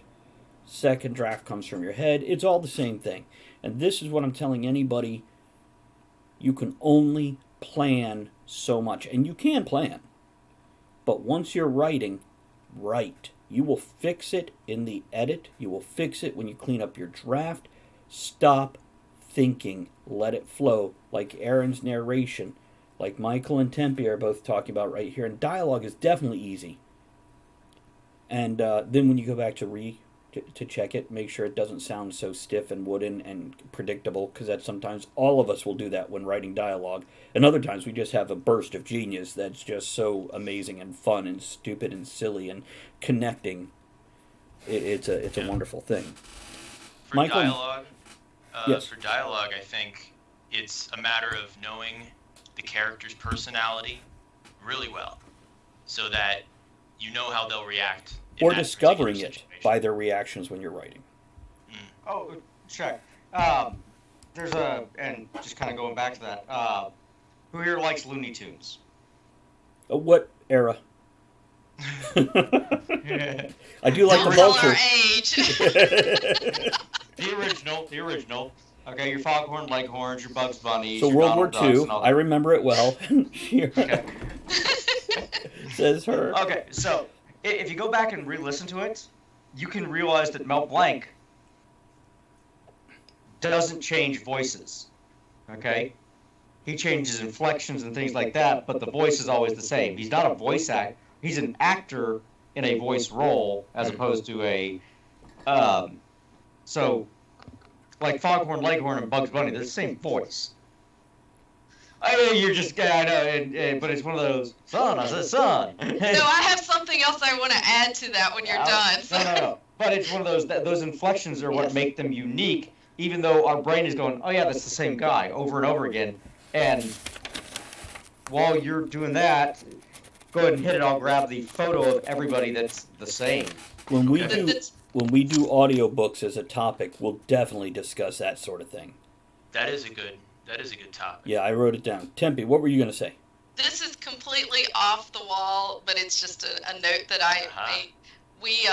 second draft comes from your head. It's all the same thing. And this is what I'm telling anybody. You can only plan so much. And you can plan. But once you're writing, write. You will fix it in the edit. You will fix it when you clean up your draft. Stop thinking. Let it flow. Like Aaron's narration. Like Michael and Tempe are both talking about right here. And dialogue is definitely easy. And then when you go back to check it, make sure it doesn't sound so stiff and wooden and predictable, because that sometimes all of us will do that when writing dialogue. And other times we just have a burst of genius that's just so amazing and fun and stupid and silly and connecting. It's a wonderful thing. For Michael, dialogue, yes. For dialogue, I think it's a matter of knowing the character's personality really well, so that you know how they'll react. Or discovering it by their reactions when you're writing. Oh, check. There's and just kind of going back to that. Who here likes Looney Tunes? What era? I do like Don't the tell Vulture. our age. The original. Okay, your Foghorn Leghorns, your Bugs Bunnies. So your World War Donald Ducks, II, and all I that. remember it well. Okay. Says her. Okay, so if you go back and re-listen to it, you can realize that Mel Blanc doesn't change voices. Okay? He changes inflections and things like that, but the voice is always the same. He's not a voice act. He's an actor in a voice role as opposed to a so like Foghorn Leghorn and Bugs Bunny, they're the same voice. I mean, you're just, I know, but it's one of those, son, I said, son. No, I have something else I want to add to that when you're done. No. But it's one of those inflections are what make them unique, even though our brain is going, oh yeah, that's the same guy over and over again. And while you're doing that, go ahead and hit it. I'll grab the photo of everybody that's the same. When we Okay. do audiobooks as a topic, we'll definitely discuss that sort of thing. That is a good topic. Yeah, I wrote it down. Tempe, what were you going to say? This is completely off the wall, but it's just a note that I made. We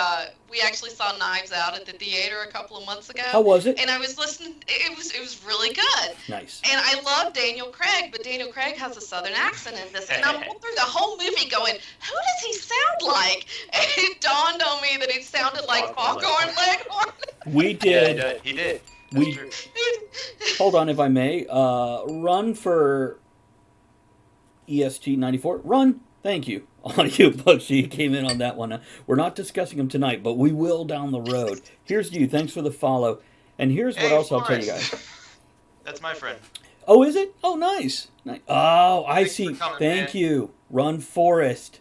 actually saw Knives Out at the theater a couple of months ago. How was it? And I was listening. It was really good. Nice. And I love Daniel Craig, but Daniel Craig has a Southern accent in this. And I'm going through the whole movie going, who does he sound like? And it dawned on me that it sounded like Foghorn Leghorn. We did. Yeah, he did. That's true. Hold on, if I may. Run for EST 94. Run. Thank you. Audiobooks. You came in on that one. We're not discussing them tonight, but we will down the road. Here's you. Thanks for the follow. And here's what else I'll tell you guys. That's my friend. Oh, is it? Oh, nice. Oh, I Thanks see. for coming, Thank man. you. Run Forest.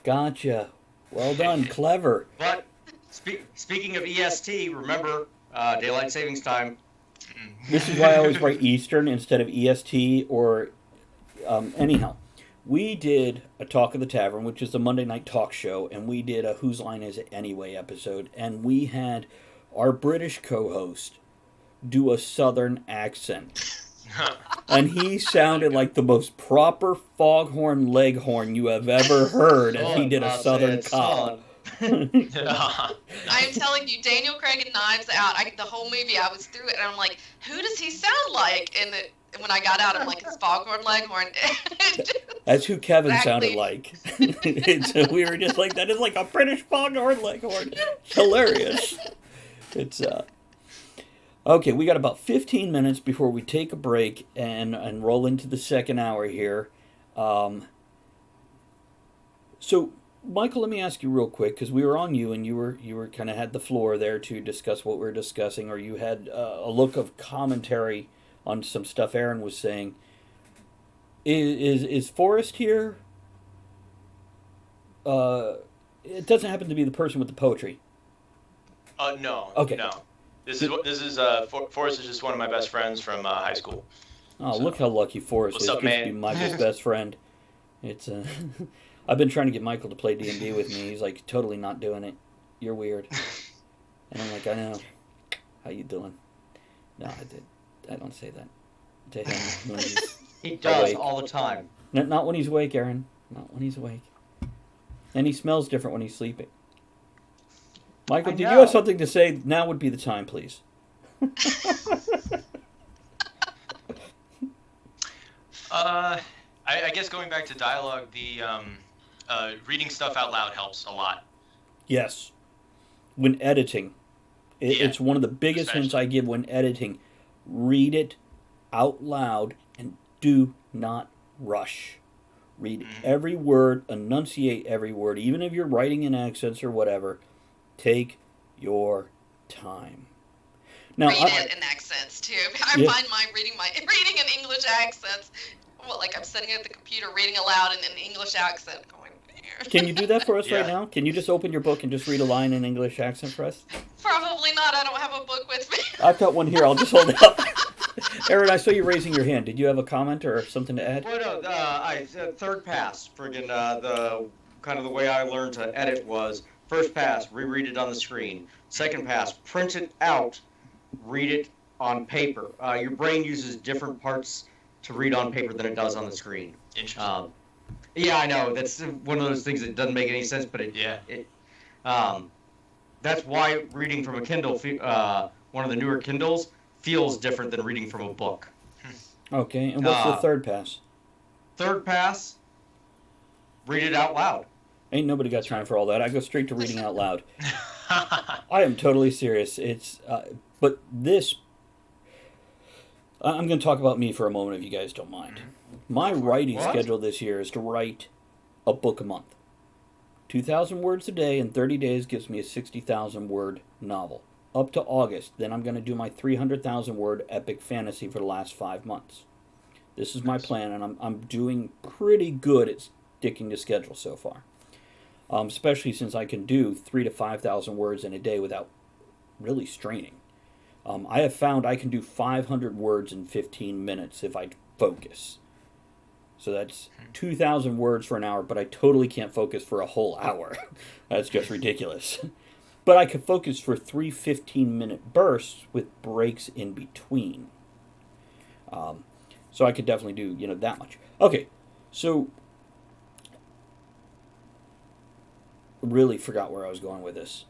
Gotcha. Well done. Clever. But speaking of EST, remember daylight savings time. This is why I always write Eastern instead of EST or anyhow. We did a Talk of the Tavern, which is a Monday night talk show, and we did a Whose Line Is It Anyway episode, and we had our British co-host do a Southern accent. And he sounded like the most proper Foghorn Leghorn you have ever heard as he did a Southern cop. I am telling you, Daniel Craig and Knives Out, the whole movie, I was through it, and I'm like, who does he sound like? And when I got out, I'm like, it's Foghorn Leghorn. That's who Kevin Exactly. sounded like. So we were just like, that is like a British Foghorn Leghorn. It's hilarious. It's okay. We got about 15 minutes before we take a break and roll into the second hour here. So Michael, let me ask you real quick because we were on you and you were kind of had the floor there to discuss what we are discussing, or you had a look of commentary on some stuff Aaron was saying. Is Forrest here? It doesn't happen to be the person with the poetry. No. Okay. No. Forrest is just one of my best friends from high school. Oh, So, look how lucky Forrest what's is. up, Gets to man? be Michael's best friend. It's I've been trying to get Michael to play D&D with me. He's like totally not doing it. You're weird. And I'm like, I know. How you doing? No, I don't say that to him when he's He does awake. all the time. Not when he's awake, Aaron. Not when he's awake. And he smells different when he's sleeping. Michael, I did know. you have something to say? Now would be the time, please. I guess going back to dialogue, the reading stuff out loud helps a lot. Yes. When editing, Yeah, it's one of the biggest hints I give when editing. Read it out loud and do not rush. Read every word, enunciate every word, even if you're writing in accents or whatever. Take your time. Now, Read it in accents too. I Yeah. find reading in English accents. Well, like I'm sitting at the computer reading aloud in an English accent, going. Can you do that for us Yeah. right now? Can you just open your book and just read a line in English accent for us? Probably not. I don't have a book with me. I've got one here. I'll just hold it up. Aaron, I saw you raising your hand. Did you have a comment or something to add? Well, no, third pass. Friggin' the kind of the way I learned to edit was first pass, reread it on the screen. Second pass, print it out, read it on paper. Your brain uses different parts to read on paper than it does on the screen. Interesting. Yeah, I know. That's one of those things that doesn't make any sense, but that's why reading from a Kindle, one of the newer Kindles, feels different than reading from a book. Okay, and what's the third pass? Third pass, read it out loud. Ain't nobody got time for all that. I go straight to reading out loud. I am totally serious. But this, I'm going to talk about me for a moment if you guys don't mind. My writing What? schedule this year is to write a book a month. 2,000 words a day in 30 days gives me a 60,000 word novel. Up to August, then I'm going to do my 300,000 word epic fantasy for the last 5 months. This is my plan, and I'm doing pretty good at sticking to schedule so far. Especially since I can do 3,000 to 5,000 words in a day without really straining. I have found I can do 500 words in 15 minutes if I focus. So that's 2,000 words for an hour, but I totally can't focus for a whole hour. That's just ridiculous. But I could focus for 3 15-minute bursts with breaks in between. So I could definitely do, that much. Okay, so really forgot where I was going with this.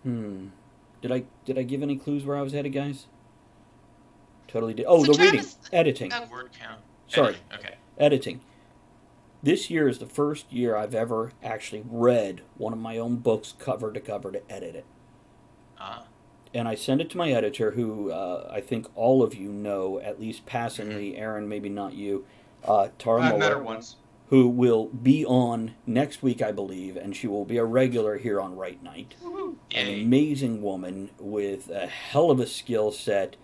Did I give any clues where I was headed, guys? Totally did. Oh, So the reading. Travis- Editing. Word count. Sorry. Okay. Editing. This year is the first year I've ever actually read one of my own books cover to cover to edit it. And I send it to my editor, who I think all of you know, at least passingly. Aaron, maybe not you. Tara I've met her Muller, once. who will be on next week, I believe, and she will be a regular here on Right Night. An Yay. amazing woman with a hell of a skill set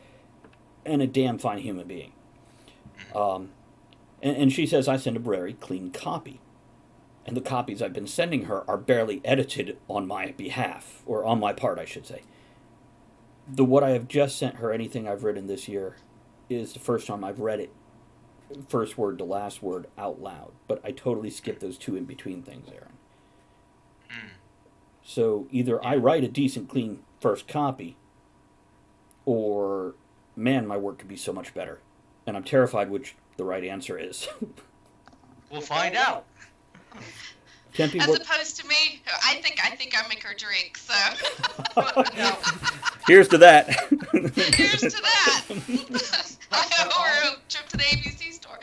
and a damn fine human being. And she says I send a very clean copy. And the copies I've been sending her are barely edited on my behalf, or on my part, I should say. What I have just sent her, anything I've written this year, is the first time I've read it, first word to last word, out loud. But I totally skipped those two in between things, Aaron. So either I write a decent, clean first copy, or, man, my work could be so much better. And I'm terrified which the right answer is. We'll find out. Tempe, As what? opposed to me, I think I make her drink. So no. Here's to that. Here's to that. Or a trip to the ABC store.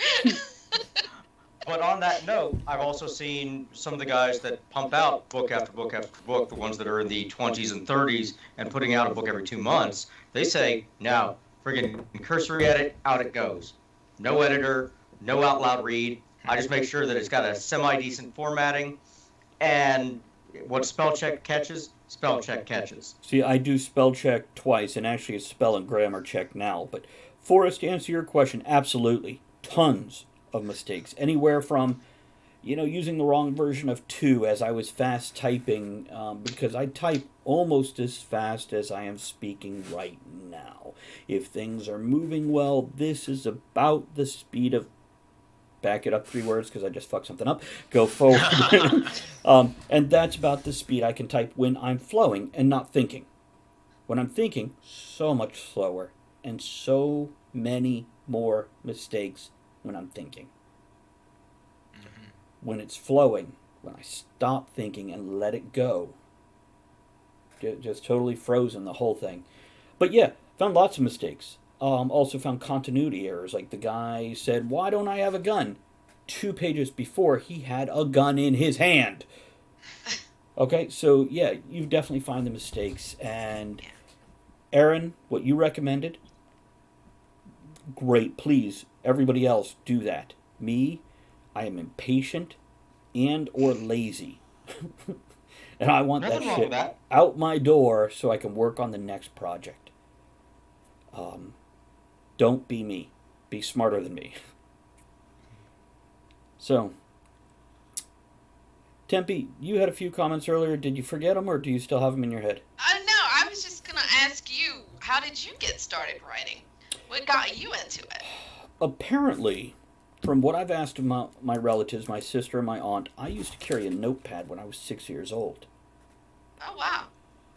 But on that note, I've also seen some of the guys that pump out book after book after book, the ones that are in the 20s and 30s and putting out a book every 2 months. They say, now, friggin' cursory edit, out it goes. No editor, no out loud read. I just make sure that it's got a semi-decent formatting, And what spell check catches, spell check catches. See, I do spell check twice, and actually it's spell and grammar check now. But Forrest, to answer your question, absolutely. Tons of mistakes. Anywhere from, using the wrong version of 2 as I was fast typing, because I type almost as fast as I am speaking right now. If things are moving well, this is about the speed of, back it up 3 words because I just fucked something up, go forward. And that's about the speed I can type when I'm flowing and not thinking. When I'm thinking, so much slower and so many more mistakes when I'm thinking. When it's flowing, when I stop thinking and let it go, just totally frozen, the whole thing. But yeah, found lots of mistakes. Also found continuity errors. Like the guy said, "Why don't I have a gun?" 2 pages before, he had a gun in his hand. Okay, so yeah, you definitely find the mistakes. And Aaron, what you recommended, great. Please, everybody else, do that. Me, I am impatient and or lazy. And I want Nothing that wrong shit with that. out my door so I can work on the next project. Don't be me. Be smarter than me. So, Tempe, you had a few comments earlier. Did you forget them, or do you still have them in your head? No, I was just gonna ask you, how did you get started writing? What got you into it? Apparently, from what I've asked of my relatives, my sister and my aunt, I used to carry a notepad when I was 6 years old. Oh wow.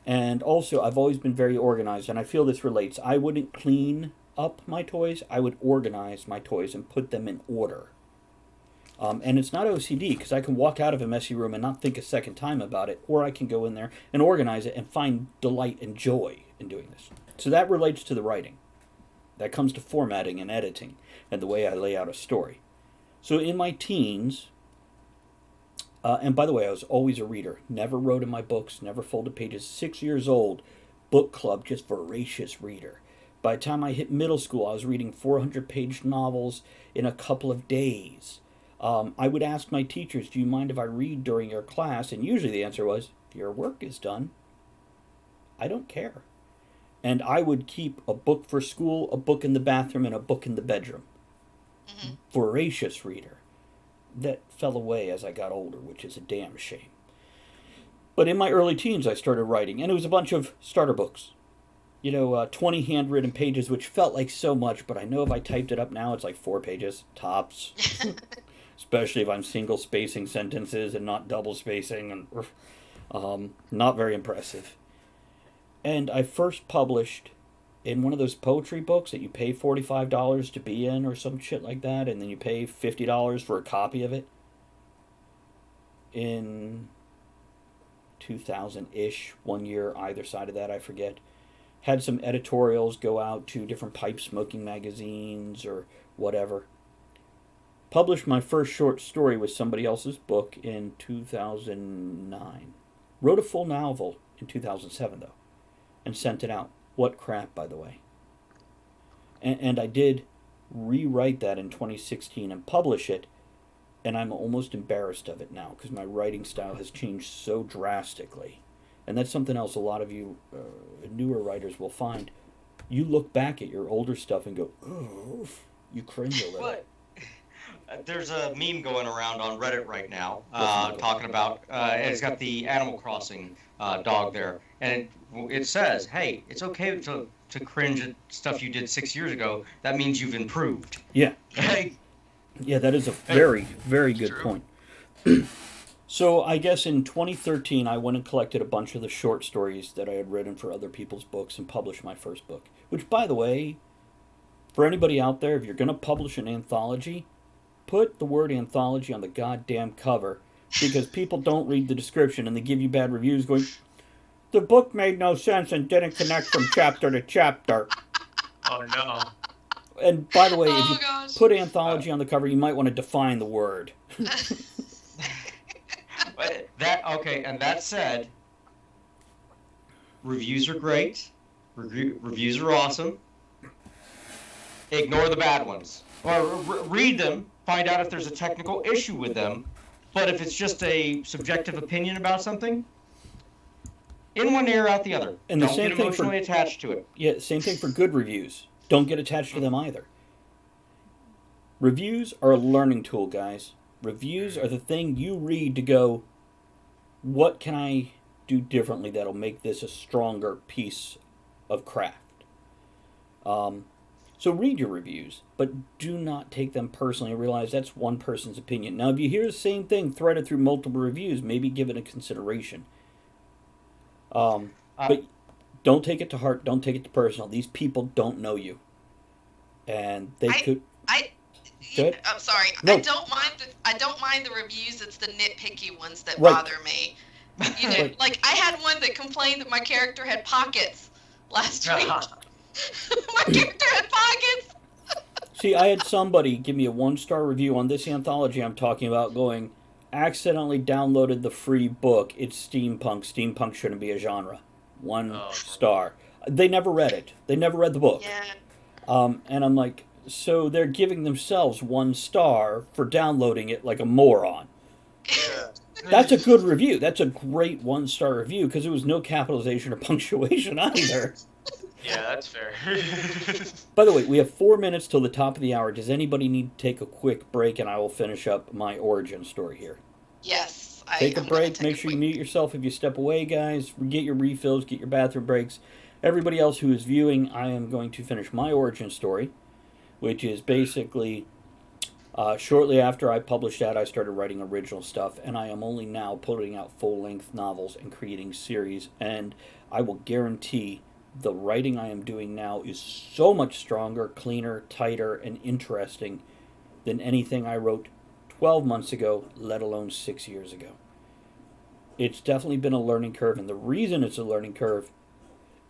And also, I've always been very organized, and I feel this relates. I wouldn't clean up my toys. I would organize my toys and put them in order. And it's not OCD, because I can walk out of a messy room and not think a second time about it, or I can go in there and organize it and find delight and joy in doing this. So that relates to the writing. That comes to formatting and editing and the way I lay out a story. So in my teens, and by the way, I was always a reader. Never wrote in my books, never folded pages. 6 years old, book club, just voracious reader. By the time I hit middle school, I was reading 400-page novels in a couple of days. I would ask my teachers, "Do you mind if I read during your class?" And usually the answer was, "Your work is done. I don't care." And I would keep a book for school, a book in the bathroom, and a book in the bedroom. Mm-hmm. Voracious reader. That fell away as I got older, which is a damn shame. But in my early teens, I started writing, and it was a bunch of starter books. 20 handwritten pages, which felt like so much, but I know if I typed it up now, it's like 4 pages, tops. Especially if I'm single spacing sentences and not double spacing, and not very impressive. And I first published in one of those poetry books that you pay $45 to be in or some shit like that, and then you pay $50 for a copy of it. In 2000-ish, 1 year either side of that, I forget. Had some editorials go out to different pipe smoking magazines or whatever. Published my first short story with somebody else's book in 2009. Wrote a full novel in 2007, though, and sent it out. What crap, by the way. And I did rewrite that in 2016 and publish it, and I'm almost embarrassed of it now because my writing style has changed so drastically. And that's something else a lot of you newer writers will find. You look back at your older stuff and go, "Oh," you cringe a little. But there's a meme going around on Reddit right now What's the talking about, it's got the Animal Crossing dog there. And it says, hey, it's okay to cringe at stuff you did 6 years ago. That means you've improved. Yeah. Hey. Yeah, that is a very, very good point. So I guess in 2013, I went and collected a bunch of the short stories that I had written for other people's books and published my first book. Which, by the way, for anybody out there, if you're going to publish an anthology, put the word anthology on the goddamn cover, because people don't read the description and they give you bad reviews going, "The book made no sense and didn't connect from chapter to chapter." Oh no. And by the way, if Oh, you gosh. put anthology on the cover, you might want to define the word. And that said, reviews are great. Reviews are awesome. Ignore the bad ones. Or read them, find out if there's a technical issue with them. But if it's just a subjective opinion about something, in one ear, out the other. And the Don't same get thing for- emotionally attached to it. Yeah, same thing for good reviews. Don't get attached to them either. Reviews are a learning tool, guys. Reviews are the thing you read to go, what can I do differently that'll make this a stronger piece of craft? So read your reviews, but do not take them personally and realize that's one person's opinion. Now, if you hear the same thing threaded through multiple reviews, maybe give it a consideration. But don't take it to heart. Don't take it to personal. These people don't know you, and they could. Go ahead. I'm sorry. No. I don't mind the reviews. It's the nitpicky ones that Right. bother me. You know, Right. like I had one that complained that my character had pockets last week. My character had pockets. See, I had somebody give me a 1-star review on this anthology I'm talking about going, accidentally downloaded the free book. It's steampunk. Steampunk shouldn't be a genre. 1 star. They never read it. They never read the book. Yeah. And I'm like, so they're giving themselves 1 star for downloading it like a moron. Yeah. That's a good review. That's a great 1-star review because there was no capitalization or punctuation either. Yeah, that's fair. By the way, we have 4 minutes till the top of the hour. Does anybody need to take a quick break, and I will finish up my origin story here? Yes. Take a I'm gonna break. take Make a sure you quick- mute yourself if you step away, guys. Get your refills. Get your bathroom breaks. Everybody else who is viewing, I am going to finish my origin story, which is basically shortly after I published that, I started writing original stuff, and I am only now putting out full-length novels and creating series, and I will guarantee the writing I am doing now is so much stronger, cleaner, tighter, and interesting than anything I wrote 12 months ago, let alone 6 years ago. It's definitely been a learning curve, and the reason it's a learning curve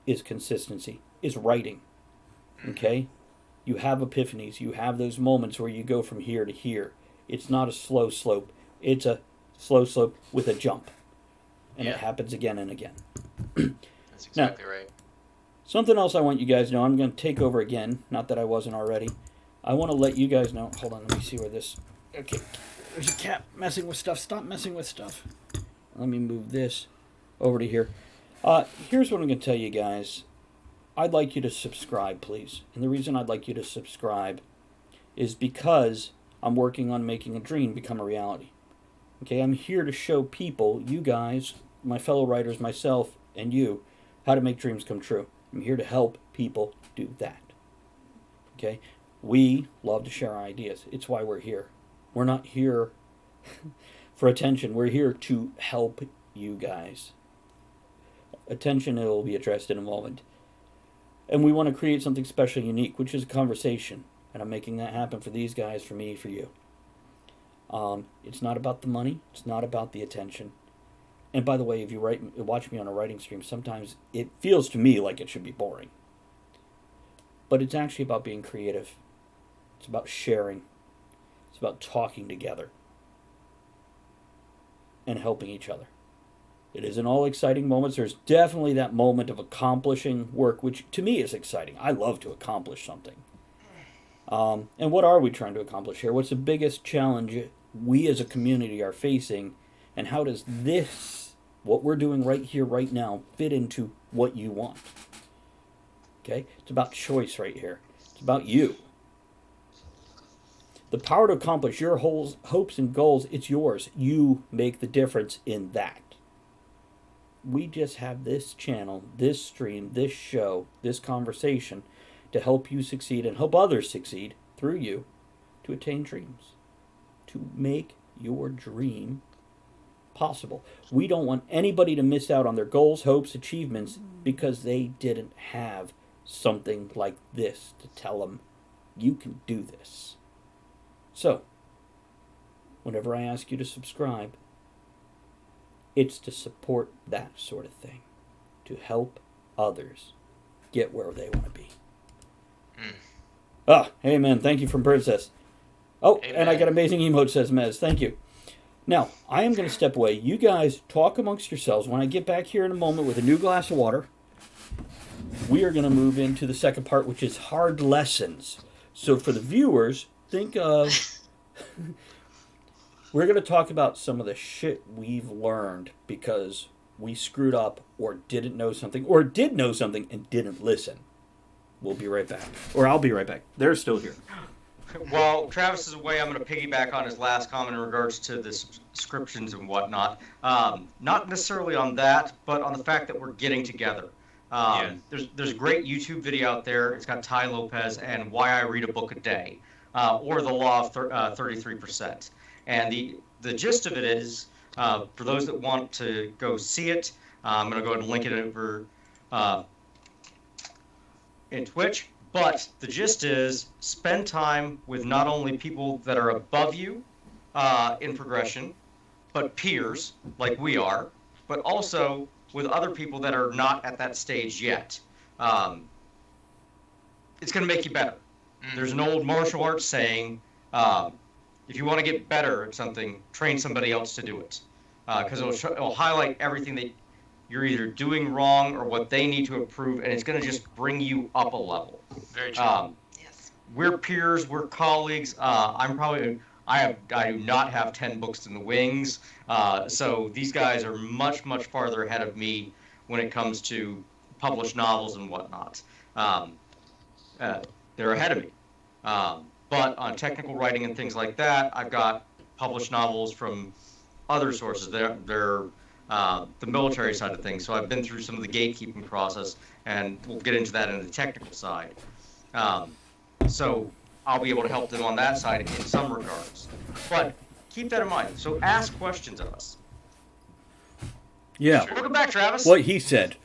is consistency, is writing. Okay? You have epiphanies. You have those moments where you go from here to here. It's not a slow slope. It's a slow slope with a jump. And Yeah. it happens again and again. That's exactly right. Something else I want you guys to know. I'm going to take over again. Not that I wasn't already. I want to let you guys know. Hold on. Let me see where this... Okay. There's a cat messing with stuff. Stop messing with stuff. Let me move this over to here. Here's what I'm going to tell you guys. I'd like you to subscribe, please. And the reason I'd like you to subscribe is because I'm working on making a dream become a reality. Okay, I'm here to show people, you guys, my fellow writers, myself, and you, how to make dreams come true. I'm here to help people do that. Okay? We love to share our ideas. It's why we're here. We're not here for attention. We're here to help you guys. Attention will be addressed in a moment. And we want to create something special and unique, which is a conversation. And I'm making that happen for these guys, for me, for you. It's not about the money. It's not about the attention. And by the way, if you watch me on a writing stream, sometimes it feels to me like it should be boring. But it's actually about being creative. It's about sharing. It's about talking together. And helping each other. It isn't all exciting moments. There's definitely that moment of accomplishing work, which to me is exciting. I love to accomplish something. And what are we trying to accomplish here? What's the biggest challenge we as a community are facing? And how does this, what we're doing right here, right now, fit into what you want? Okay? It's about choice right here. It's about you. The power to accomplish your hopes and goals, it's yours. You make the difference in that. We just have this channel, this stream, this show, this conversation to help you succeed and help others succeed through you to attain dreams, to make your dream possible. We don't want anybody to miss out on their goals, hopes, achievements because they didn't have something like this to tell them, you can do this. So, whenever I ask you to subscribe, it's to support that sort of thing, to help others get where they want to be. Ah, amen. Thank you from Princess. Oh, Amen. and I got amazing emote, says Mez. Thank you. Now, I am going to step away. You guys talk amongst yourselves. When I get back here in a moment with a new glass of water, we are going to move into the second part, which is hard lessons. So for the viewers, think of... We're going to talk about some of the shit we've learned because we screwed up or didn't know something or did know something and didn't listen. We'll be right back. Or I'll be right back. They're still here. While Travis is away, I'm going to piggyback on his last comment in regards to the subscriptions and whatnot. Not necessarily on that, but on the fact that we're getting together. There's a great YouTube video out there. It's got Ty Lopez and Why I Read a Book a Day, or The Law of 33%. And the gist of it is, for those that want to go see it, I'm going to go ahead and link it over in Twitch. But the gist is, spend time with not only people that are above you in progression, but peers, like we are, but also with other people that are not at that stage yet. It's going to make you better. There's an old martial arts saying, if you want to get better at something, train somebody else to do it. Because it'll highlight everything that you're either doing wrong or what they need to improve, and it's going to just bring you up a level. Very true. Yes. We're peers, we're colleagues. I do not have 10 books in the wings, so these guys are much farther ahead of me when it comes to published novels and whatnot. They're ahead of me. But on technical writing and things like that, I've got published novels from other sources. They're the military side of things. So I've been through some of the gatekeeping process, and we'll get into that in the technical side. So I'll be able to help them on that side in some regards. But keep that in mind. So ask questions of us. Yeah. Welcome back, Travis. What he said.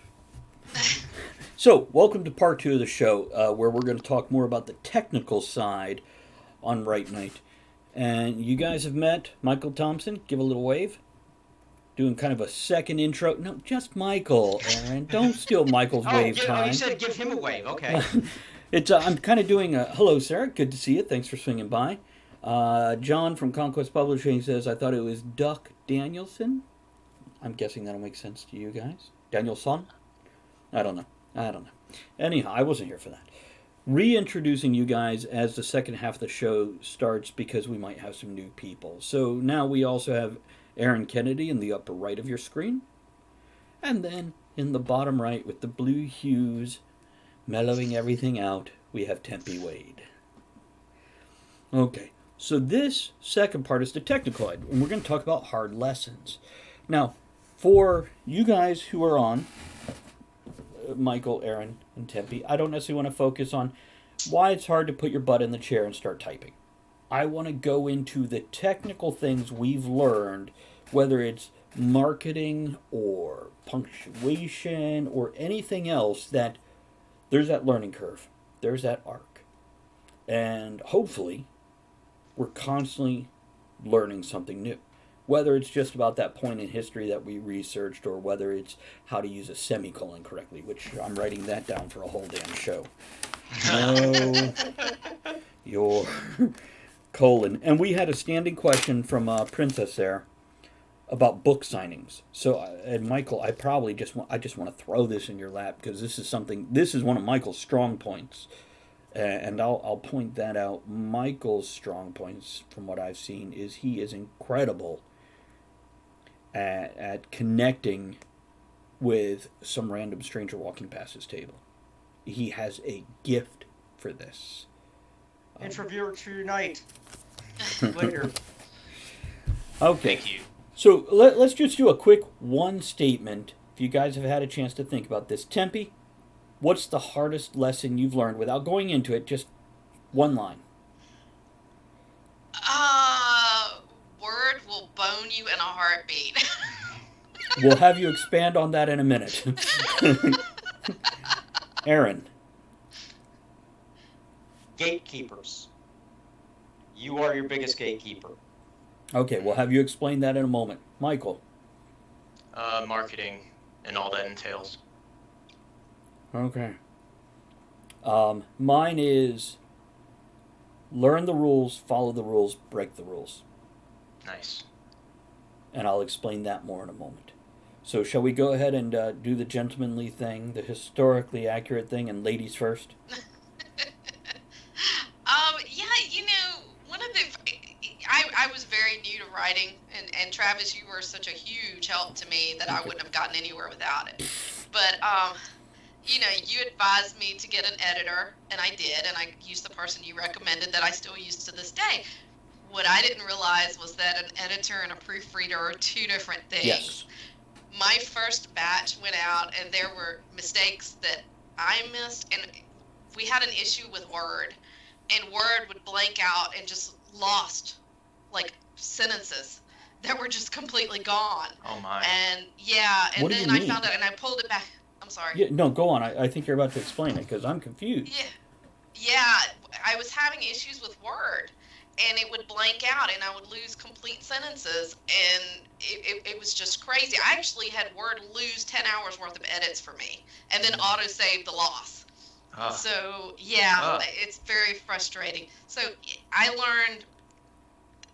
So, welcome to part 2 of the show, where we're going to talk more about the technical side on Right Night. And you guys have met Michael Thompson. Give a little wave. Doing kind of a second intro. No, just Michael, Aaron. Don't steal Michael's wave time. You said give him a wave. Okay. I'm kind of doing a hello, Sarah. Good to see you. Thanks for swinging by. John from Conquest Publishing says, I thought it was Duck Danielson. I'm guessing that'll make sense to you guys. Danielson? I don't know. Anyhow, I wasn't here for that. Reintroducing you guys as the second half of the show starts because we might have some new people. So now we also have Aaron Kennedy in the upper right of your screen. And then in the bottom right with the blue hues mellowing everything out, we have Tempe Wade. Okay, so this second part is the technical side, and we're going to talk about hard lessons. Now, for you guys who are on, Michael, Aaron, and Tempe, I don't necessarily want to focus on why it's hard to put your butt in the chair and start typing. I want to go into the technical things we've learned, whether it's marketing or punctuation or anything else, that there's that learning curve. There's that arc. And hopefully, we're constantly learning something new. Whether it's just about that point in history that we researched, or whether it's how to use a semicolon correctly, which I'm writing that down for a whole damn show. No, your colon. And we had a standing question from Princess there about book signings. So, and Michael, I just want to throw this in your lap because this is one of Michael's strong points. And I'll point that out. Michael's strong points, from what I've seen, is he is incredible at connecting with some random stranger walking past his table. He has a gift for this. Introvert to unite. Later. Okay. Thank you. So let's just do a quick one statement. If you guys have had a chance to think about this. Tempe, what's the hardest lesson you've learned without going into it? Just one line. Word will bone you in a heartbeat. We'll have you expand on that in a minute. Aaron. Gatekeepers. You are your biggest gatekeeper. Okay, we'll have you explain that in a moment. Michael. Marketing and all that entails. Okay. Mine is learn the rules, follow the rules, break the rules. Nice. And I'll explain that more in a moment. So shall we go ahead and do the gentlemanly thing, the historically accurate thing, and ladies first? Yeah, one of the, I was very new to writing, and Travis, you were such a huge help to me that I wouldn't have gotten anywhere without it. But you advised me to get an editor, and I did, and I used the person you recommended that I still use to this day. What I didn't realize was that an editor and a proofreader are two different things. Yes. My first batch went out, and there were mistakes that I missed, and we had an issue with Word, and Word would blank out and just lost like sentences that were just completely gone. Oh my. And yeah, and What do you then I mean? found out, and I pulled it back. I'm sorry. Yeah, no, go on. I think you're about to explain it because I'm confused. Yeah, I was having issues with Word, and it would blank out, and I would lose complete sentences, and it was just crazy. I actually had Word lose 10 hours worth of edits for me, and then auto-save the loss. So, it's very frustrating. So, I learned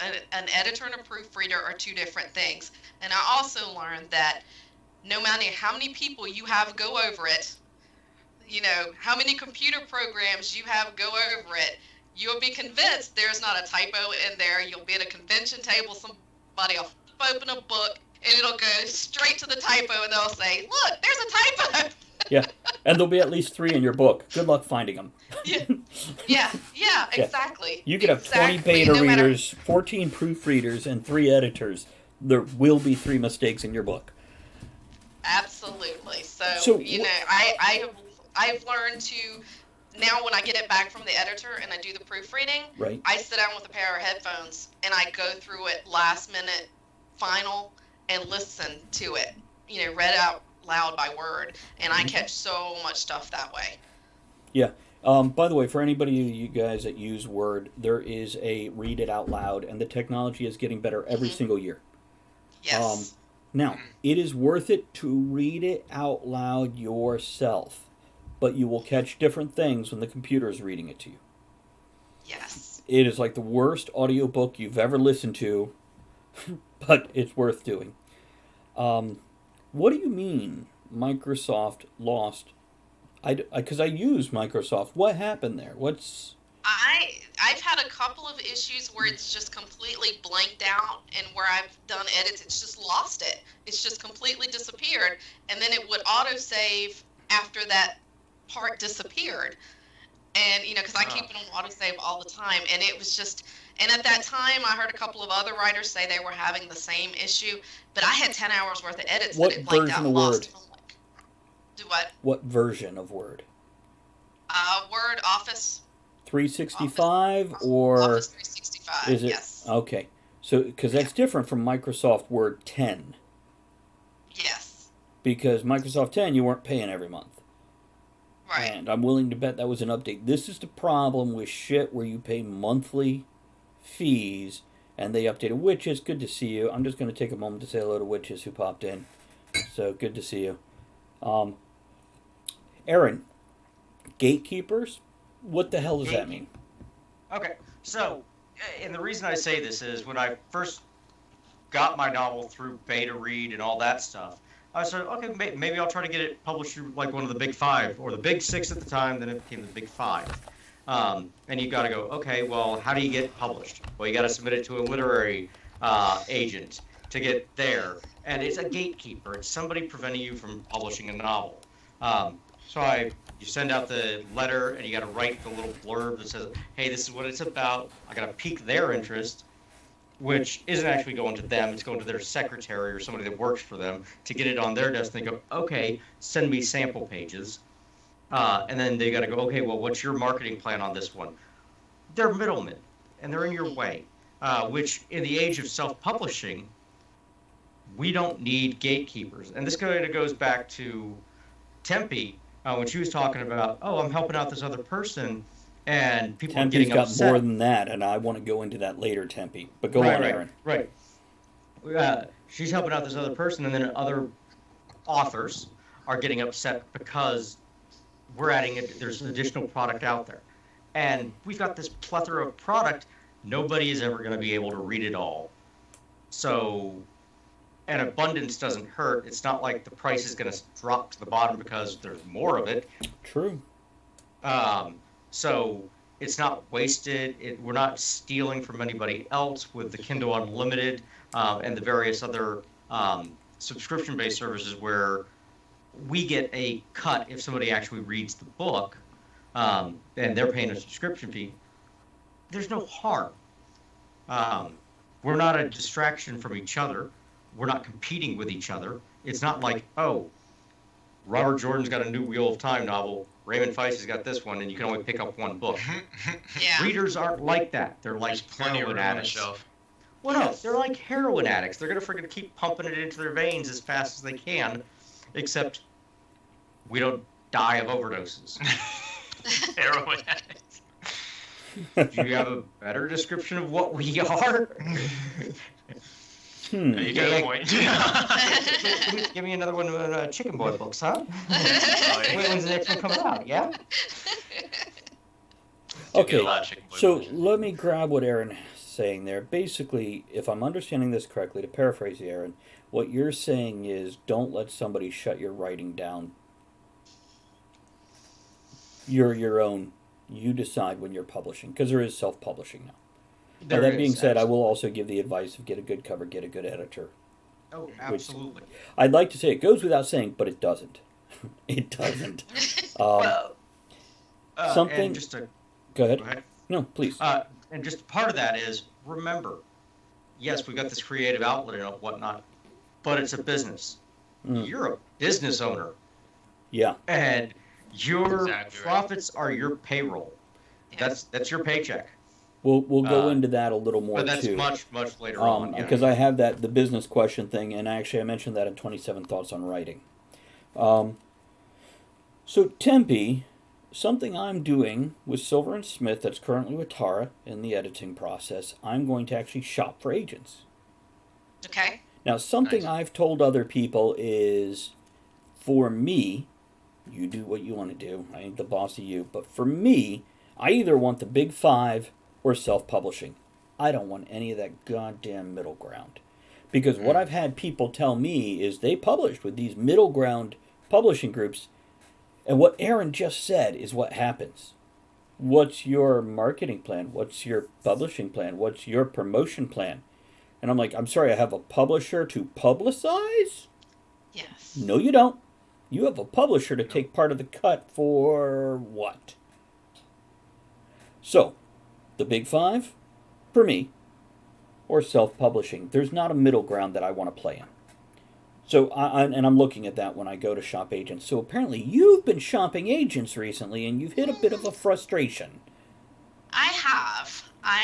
an editor and a proofreader are two different things. And I also learned that no matter how many people you have go over it, how many computer programs you have go over it, you'll be convinced there's not a typo in there. You'll be at a convention table, somebody will open a book, and it'll go straight to the typo, and they'll say, look, there's a typo. Yeah, and there'll be at least 3 in your book. Good luck finding them. Yeah, exactly. You could have 20 beta readers, 14 proofreaders, and 3 editors. There will be 3 mistakes in your book. Absolutely. So I've learned to, now when I get it back from the editor and I do the proofreading, Right. I sit down with a pair of headphones and I go through it last minute, final, and listen to it, read out loud by word, and I catch so much stuff that way. Yeah. By the way, for anybody of you guys that use Word, there is a read it out loud, and the technology is getting better every single year. Yes. Now, it is worth it to read it out loud yourself, but you will catch different things when the computer is reading it to you. Yes. It is like the worst audiobook you've ever listened to, but it's worth doing. What do you mean Microsoft lost? Because I use Microsoft. What happened there? I've had a couple of issues where it's just completely blanked out, and where I've done edits, it's just lost it. It's just completely disappeared, and then it would autosave after that part disappeared. And because I keep it on autosave all the time, and it was just. And at that time, I heard a couple of other writers say they were having the same issue, but I had 10 hours worth of edits that it blanked out and lost. Do what? What version of Word? Word, Office. 365 or Office 365. is it? Yes. Okay. So because that's different from Microsoft Word 10. Yes. Because Microsoft 10 you weren't paying every month. Right. And I'm willing to bet that was an update. This is the problem with shit where you pay monthly fees and they updated. Witches, good to see you. I'm just going to take a moment to say hello to Witches who popped in. So good to see you. Aaron, gatekeepers? What the hell does that mean? Okay, so, and the reason I say this is when I first got my novel through beta read and all that stuff, I said, okay, maybe I'll try to get it published through like one of the big 5 or the big 6 at the time, then it became the big 5. And you got to go, okay, well, how do you get published? Well, you got to submit it to a literary agent to get there. And it's a gatekeeper. It's somebody preventing you from publishing a novel. You send out the letter, and you got to write the little blurb that says, hey, this is what it's about. I got to pique their interest, which isn't actually going to them. It's going to their secretary or somebody that works for them to get it on their desk. They go, okay, send me sample pages. And then they got to go, okay, well, what's your marketing plan on this one? They're middlemen, and they're in your way, which in the age of self-publishing, we don't need gatekeepers. And this kind of goes back to Tempe, when she was talking about, oh, I'm helping out this other person, and people are getting got upset. more than that, and I want to go into that later, Tempe. But go on, Aaron. Right. She's helping out this other person, and then other authors are getting upset because we're adding there's an additional product out there. And we've got this plethora of product, nobody is ever going to be able to read it all. So, and abundance doesn't hurt. It's not like the price is going to drop to the bottom because there's more of it. True. So it's not wasted. We're not stealing from anybody else with the Kindle Unlimited and the various other subscription-based services where we get a cut if somebody actually reads the book, and they're paying a subscription fee. There's no harm. We're not a distraction from each other. We're not competing with each other. It's not like, oh, Robert Jordan's got a new Wheel of Time novel. Raymond Feist has got this one, and you can only pick up one book. Yeah. Readers aren't like that. They're like There's plenty of heroin room on the addicts. shelf. Well, no, they're like heroin addicts. They're gonna freaking keep pumping it into their veins as fast as they can, except we don't die of overdoses. Heroin addicts. Do you have a better description of what we are? You got a point. Give me another one of Chicken Boy books, huh? Oh, yeah. When's the next one coming out? Yeah. Okay, Get a lot of Chicken Boy so books. let me grab what Aaron's saying there. Basically, if I'm understanding this correctly, to paraphrase Aaron, what you're saying is don't let somebody shut your writing down. You're your own. You decide when you're publishing, because there is self-publishing now. Now, that being said, I will also give the advice of get a good cover, get a good editor. Oh, absolutely. I'd like to say it goes without saying, but it doesn't. It doesn't. Well, something- And just to Go ahead. go ahead. No, please. And just part of that is remember, yes, we've got this creative outlet and whatnot, but it's a business. Mm. You're a business owner, Yeah. and your Exactly right. profits are your payroll. That's your paycheck. We'll go Uh, into that a little more But that's too. much later on. Yeah. Because I have the business question thing, and actually I mentioned that in 27 Thoughts on Writing. So Tempe, something I'm doing with Silver and Smith that's currently with Tara in the editing process, I'm going to actually shop for agents. Okay. Now, something Nice. I've told other people is, for me, you do what you want to do. I ain't the boss of you. But for me, I either want the big five or self-publishing. I don't want any of that goddamn middle ground. Because what I've had people tell me is they published with these middle ground publishing groups, and what Aaron just said is what happens. What's your marketing plan? What's your publishing plan? What's your promotion plan? And I'm like, I'm sorry, I have a publisher to publicize? Yes. No, you don't. You have a publisher to take part of the cut for what? So, the big five, for me, or self-publishing. There's not a middle ground that I want to play in. So, I'm looking at that when I go to shop agents. So apparently you've been shopping agents recently, and you've hit a bit of a frustration. I have. I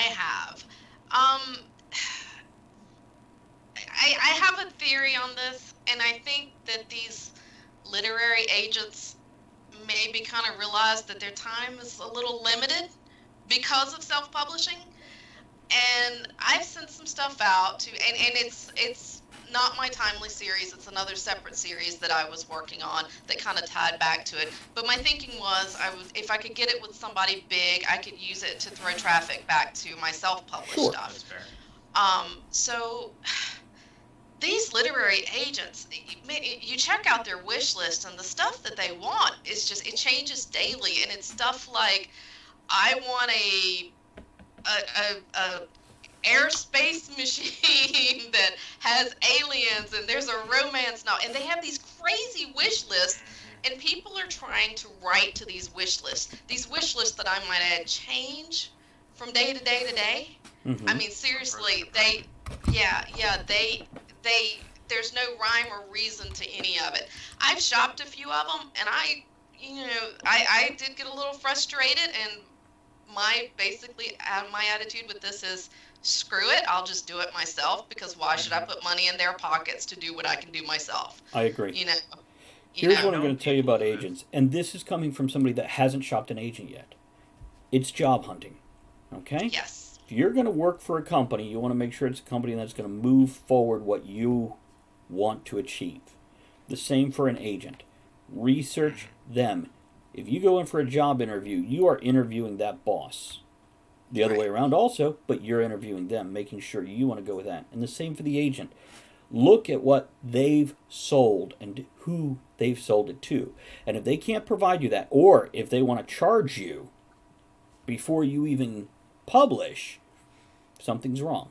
have a theory on this, and I think that these literary agents maybe kind of realize that their time is a little limited because of self-publishing. And I've sent some stuff out to, and it's not my Timely series. It's another separate series that I was working on that kind of tied back to it. But my thinking was, if I could get it with somebody big, I could use it to throw traffic back to my self-published Sure. stuff. That's fair. So these literary agents, you check out their wish list, and the stuff that they want is just, it changes daily, and it's stuff like, I want a airspace machine that has aliens, and there's a romance novel, and they have these crazy wish lists, and people are trying to write to these wish lists. These wish lists that I might add change from day to day to day. Mm-hmm. I mean, seriously, there's no rhyme or reason to any of it. I've shopped a few of them, and I did get a little frustrated, and my attitude with this is, screw it, I'll just do it myself, because why should I put money in their pockets to do what I can do myself? I agree. You know. Here's what know, I'm going to tell you people about who- agents, and this is coming from somebody that hasn't shopped an agent yet. It's job hunting, okay? Yes. If you're going to work for a company, you want to make sure it's a company that's going to move forward what you want to achieve. The same for an agent. Research them. If you go in for a job interview, you are interviewing that boss. The other way around also, but you're interviewing them, making sure you want to go with that. And the same for the agent. Look at what they've sold and who they've sold it to. And if they can't provide you that, or if they want to charge you, before you even publish, something's wrong.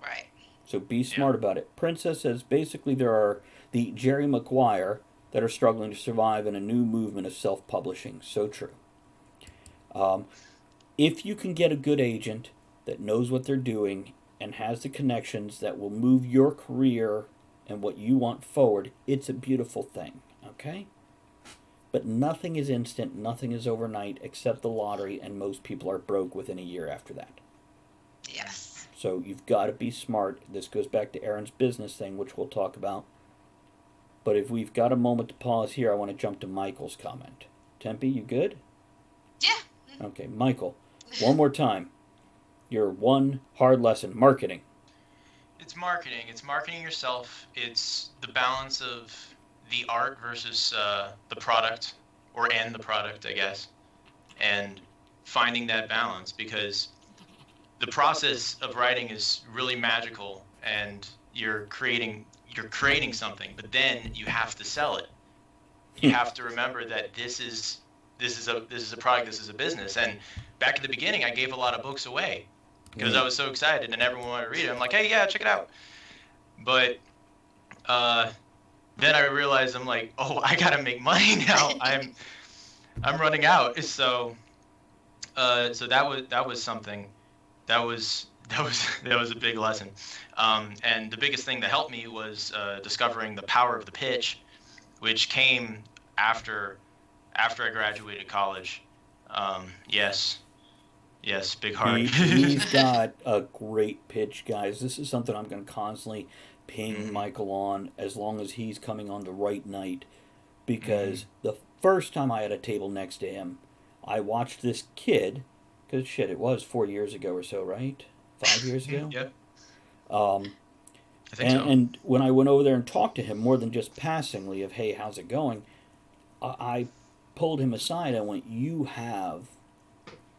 Right. So be smart about it. Princess says basically there are the Jerry Maguire that are struggling to survive in a new movement of self-publishing. So true. If you can get a good agent that knows what they're doing and has the connections that will move your career and what you want forward, it's a beautiful thing. Okay? But nothing is instant, nothing is overnight except the lottery, and most people are broke within a year after that. Yes. So you've got to be smart. This goes back to Aaron's business thing, which we'll talk about. But if we've got a moment to pause here, I want to jump to Michael's comment. Tempe, you good? Yeah. Okay, Michael, one more time. Your one hard lesson, marketing. It's marketing. It's marketing yourself. It's the balance of the art versus the product, and the product, I guess, and finding that balance, because the process of writing is really magical, and you're creating something, but then you have to sell it. You have to remember that this is a product, this is a business. And back at the beginning, I gave a lot of books away because I was so excited and everyone wanted to read it. I'm like, hey, yeah, check it out. But then I realized, I'm like, oh, I gotta make money now. I'm running out. So that was something. That was a big lesson. And the biggest thing that helped me was discovering the power of the pitch, which came after I graduated college. Yes, big heart. He's got a great pitch, guys. This is something I'm going to constantly ping Michael on as long as he's coming on the right night, because the first time I had a table next to him, I watched this kid, because shit, it was 4 years ago or so, right? 5 years ago? Yep. I think so. And when I went over there and talked to him, more than just passingly of, hey, how's it going, I pulled him aside and went, you have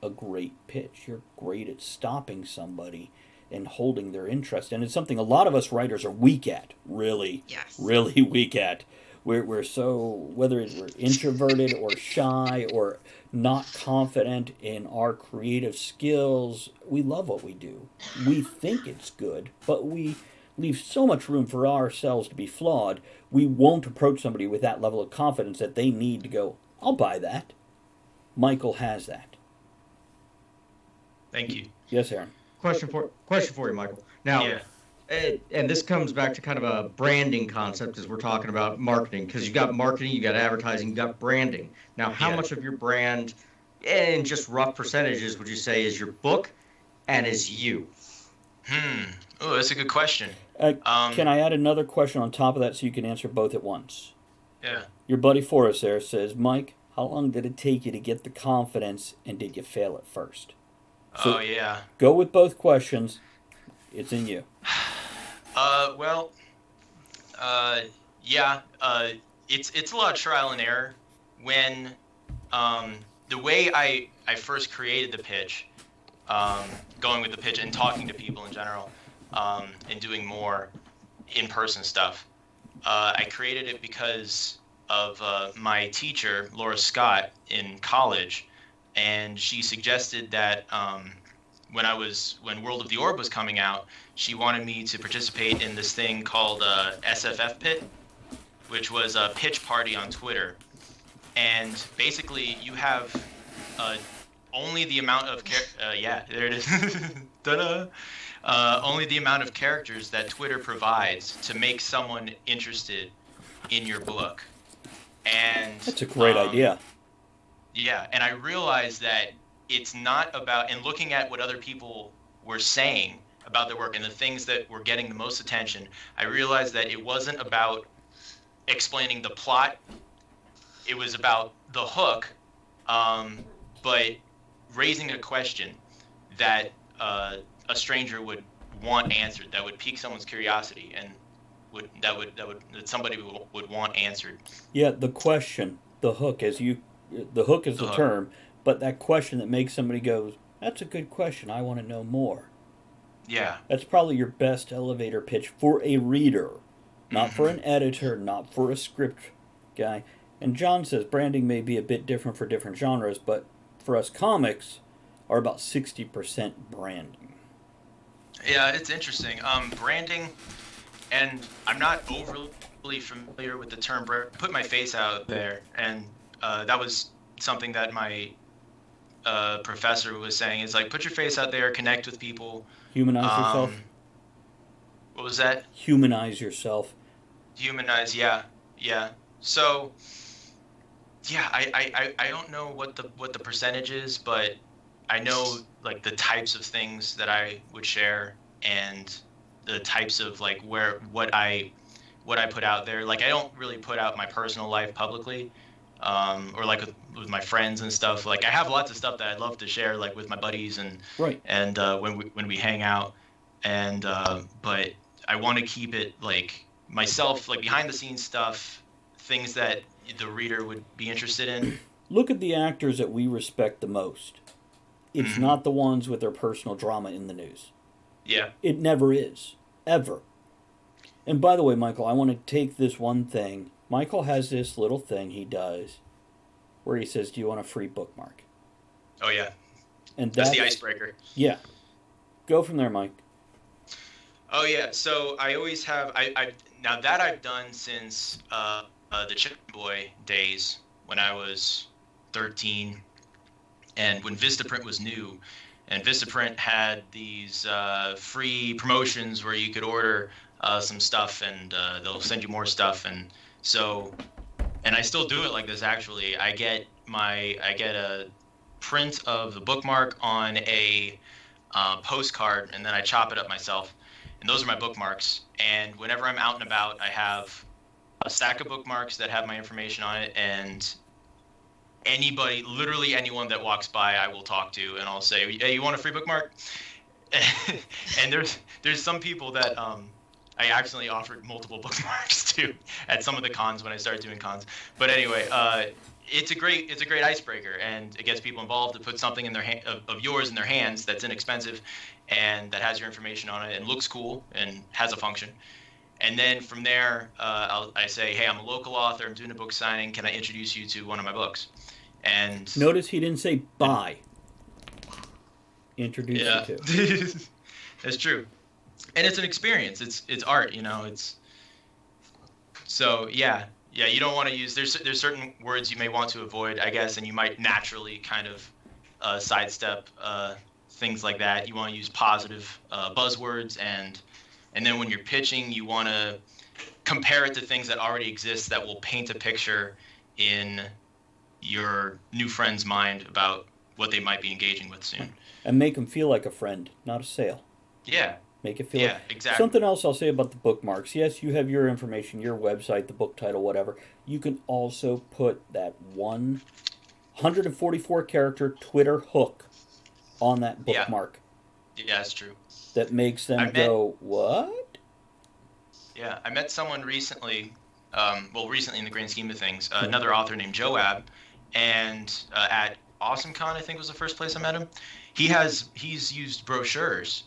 a great pitch. You're great at stopping somebody and holding their interest. And it's something a lot of us writers are weak at, really, Yes. really weak at. We're so, whether we're introverted or shy or not confident in our creative skills, we love what we do. We think it's good, but we leave so much room for ourselves to be flawed. We won't approach somebody with that level of confidence that they need to go, I'll buy that. Michael has that. Thank you. Yes, Aaron. Question for you, Michael. Now, Yeah. and this comes back to kind of a branding concept as we're talking about marketing, because you got marketing, you got advertising, you got branding. Now, how Yeah. much of your brand, in just rough percentages, would you say is your book and is you? Oh, that's a good question. Can I add another question on top of that so you can answer both at once? Yeah. Your buddy Forrest there says, Mike, how long did it take you to get the confidence, and did you fail at first? So Oh, yeah. go with both questions. It's in you. Well, yeah. It's a lot of trial and error. When the way I first created the pitch, going with the pitch and talking to people in general, and doing more in-person stuff, I created it because of my teacher, Laura Scott, in college, and she suggested that when World of the Orb was coming out, she wanted me to participate in this thing called SFF Pit, which was a pitch party on Twitter. And basically, you have only the amount of yeah, there it is. Ta-da! Only the amount of characters that Twitter provides to make someone interested in your book. And That's a great idea. Yeah, and I realized that it's not about, and looking at what other people were saying about their work and the things that were getting the most attention, I realized that it wasn't about explaining the plot. It was about the hook, but raising a question that a stranger would want answered, that would pique someone's curiosity, and that somebody would want answered. Yeah, the question, the hook, the hook is the term, but that question that makes somebody go, that's a good question, I want to know more. Yeah. That's probably your best elevator pitch for a reader, not for an editor, not for a script guy. And John says branding may be a bit different for different genres, but for us comics, are about 60% branding. Yeah, it's interesting. Branding, and I'm not overly familiar with the term put my face out there, and that was something that my professor was saying is like, put your face out there, connect with people. Humanize yourself. What was that? Humanize yourself. Humanize, yeah, yeah. So, yeah, I don't know what the percentage is, but I know like the types of things that I would share and the types of like what I put out there. Like I don't really put out my personal life publicly, or like with my friends and stuff. Like I have lots of stuff that I'd love to share, like with my buddies Right. and when we hang out, and but I want to keep it like myself, like behind the scenes stuff, things that the reader would be interested in. Look at the actors that we respect the most. It's Mhm. not the ones with their personal drama in the news. Yeah. It never is. Ever. And by the way, Michael, I want to take this one thing. Michael has this little thing he does where he says, "Do you want a free bookmark?" Oh yeah. And That's the icebreaker. Yeah. Go from there, Mike. Oh yeah. So I always have I now that I've done since the Chicken Boy days when I was 13, and when Vistaprint was new, and Vistaprint had these free promotions where you could order some stuff, and they'll send you more stuff, and so, and I still do it like this actually. I get a print of the bookmark on a postcard, and then I chop it up myself, and those are my bookmarks. And whenever I'm out and about, I have a stack of bookmarks that have my information on it, and anybody, literally anyone that walks by, I will talk to, and I'll say, "Hey, you want a free bookmark?" And there's some people that I accidentally offered multiple bookmarks to at some of the cons when I started doing cons. But anyway, it's a great icebreaker, and it gets people involved. It puts something in their of yours in their hands that's inexpensive, and that has your information on it and looks cool and has a function. And then from there, I say, "Hey, I'm a local author. I'm doing a book signing. Can I introduce you to one of my books?" And Notice he didn't say buy. Introduce yeah, you to. that's true. And it's an experience. It's art, you know. It's so yeah. You don't want to use there's certain words you may want to avoid, I guess, and you might naturally kind of sidestep things like that. You want to use positive buzzwords, and then when you're pitching, you want to compare it to things that already exist that will paint a picture in your new friend's mind about what they might be engaging with soon. And make them feel like a friend, not a sale. Yeah. Make it feel Yeah, like... exactly. Something else I'll say about the bookmarks. Yes, you have your information, your website, the book title, whatever. You can also put that 144 character Twitter hook on that bookmark. Yeah, that's true. That makes them go, what? Yeah, I met someone recently, recently in the grand scheme of things, another author named Joab, and at AwesomeCon, I think was the first place I met him. He's used brochures,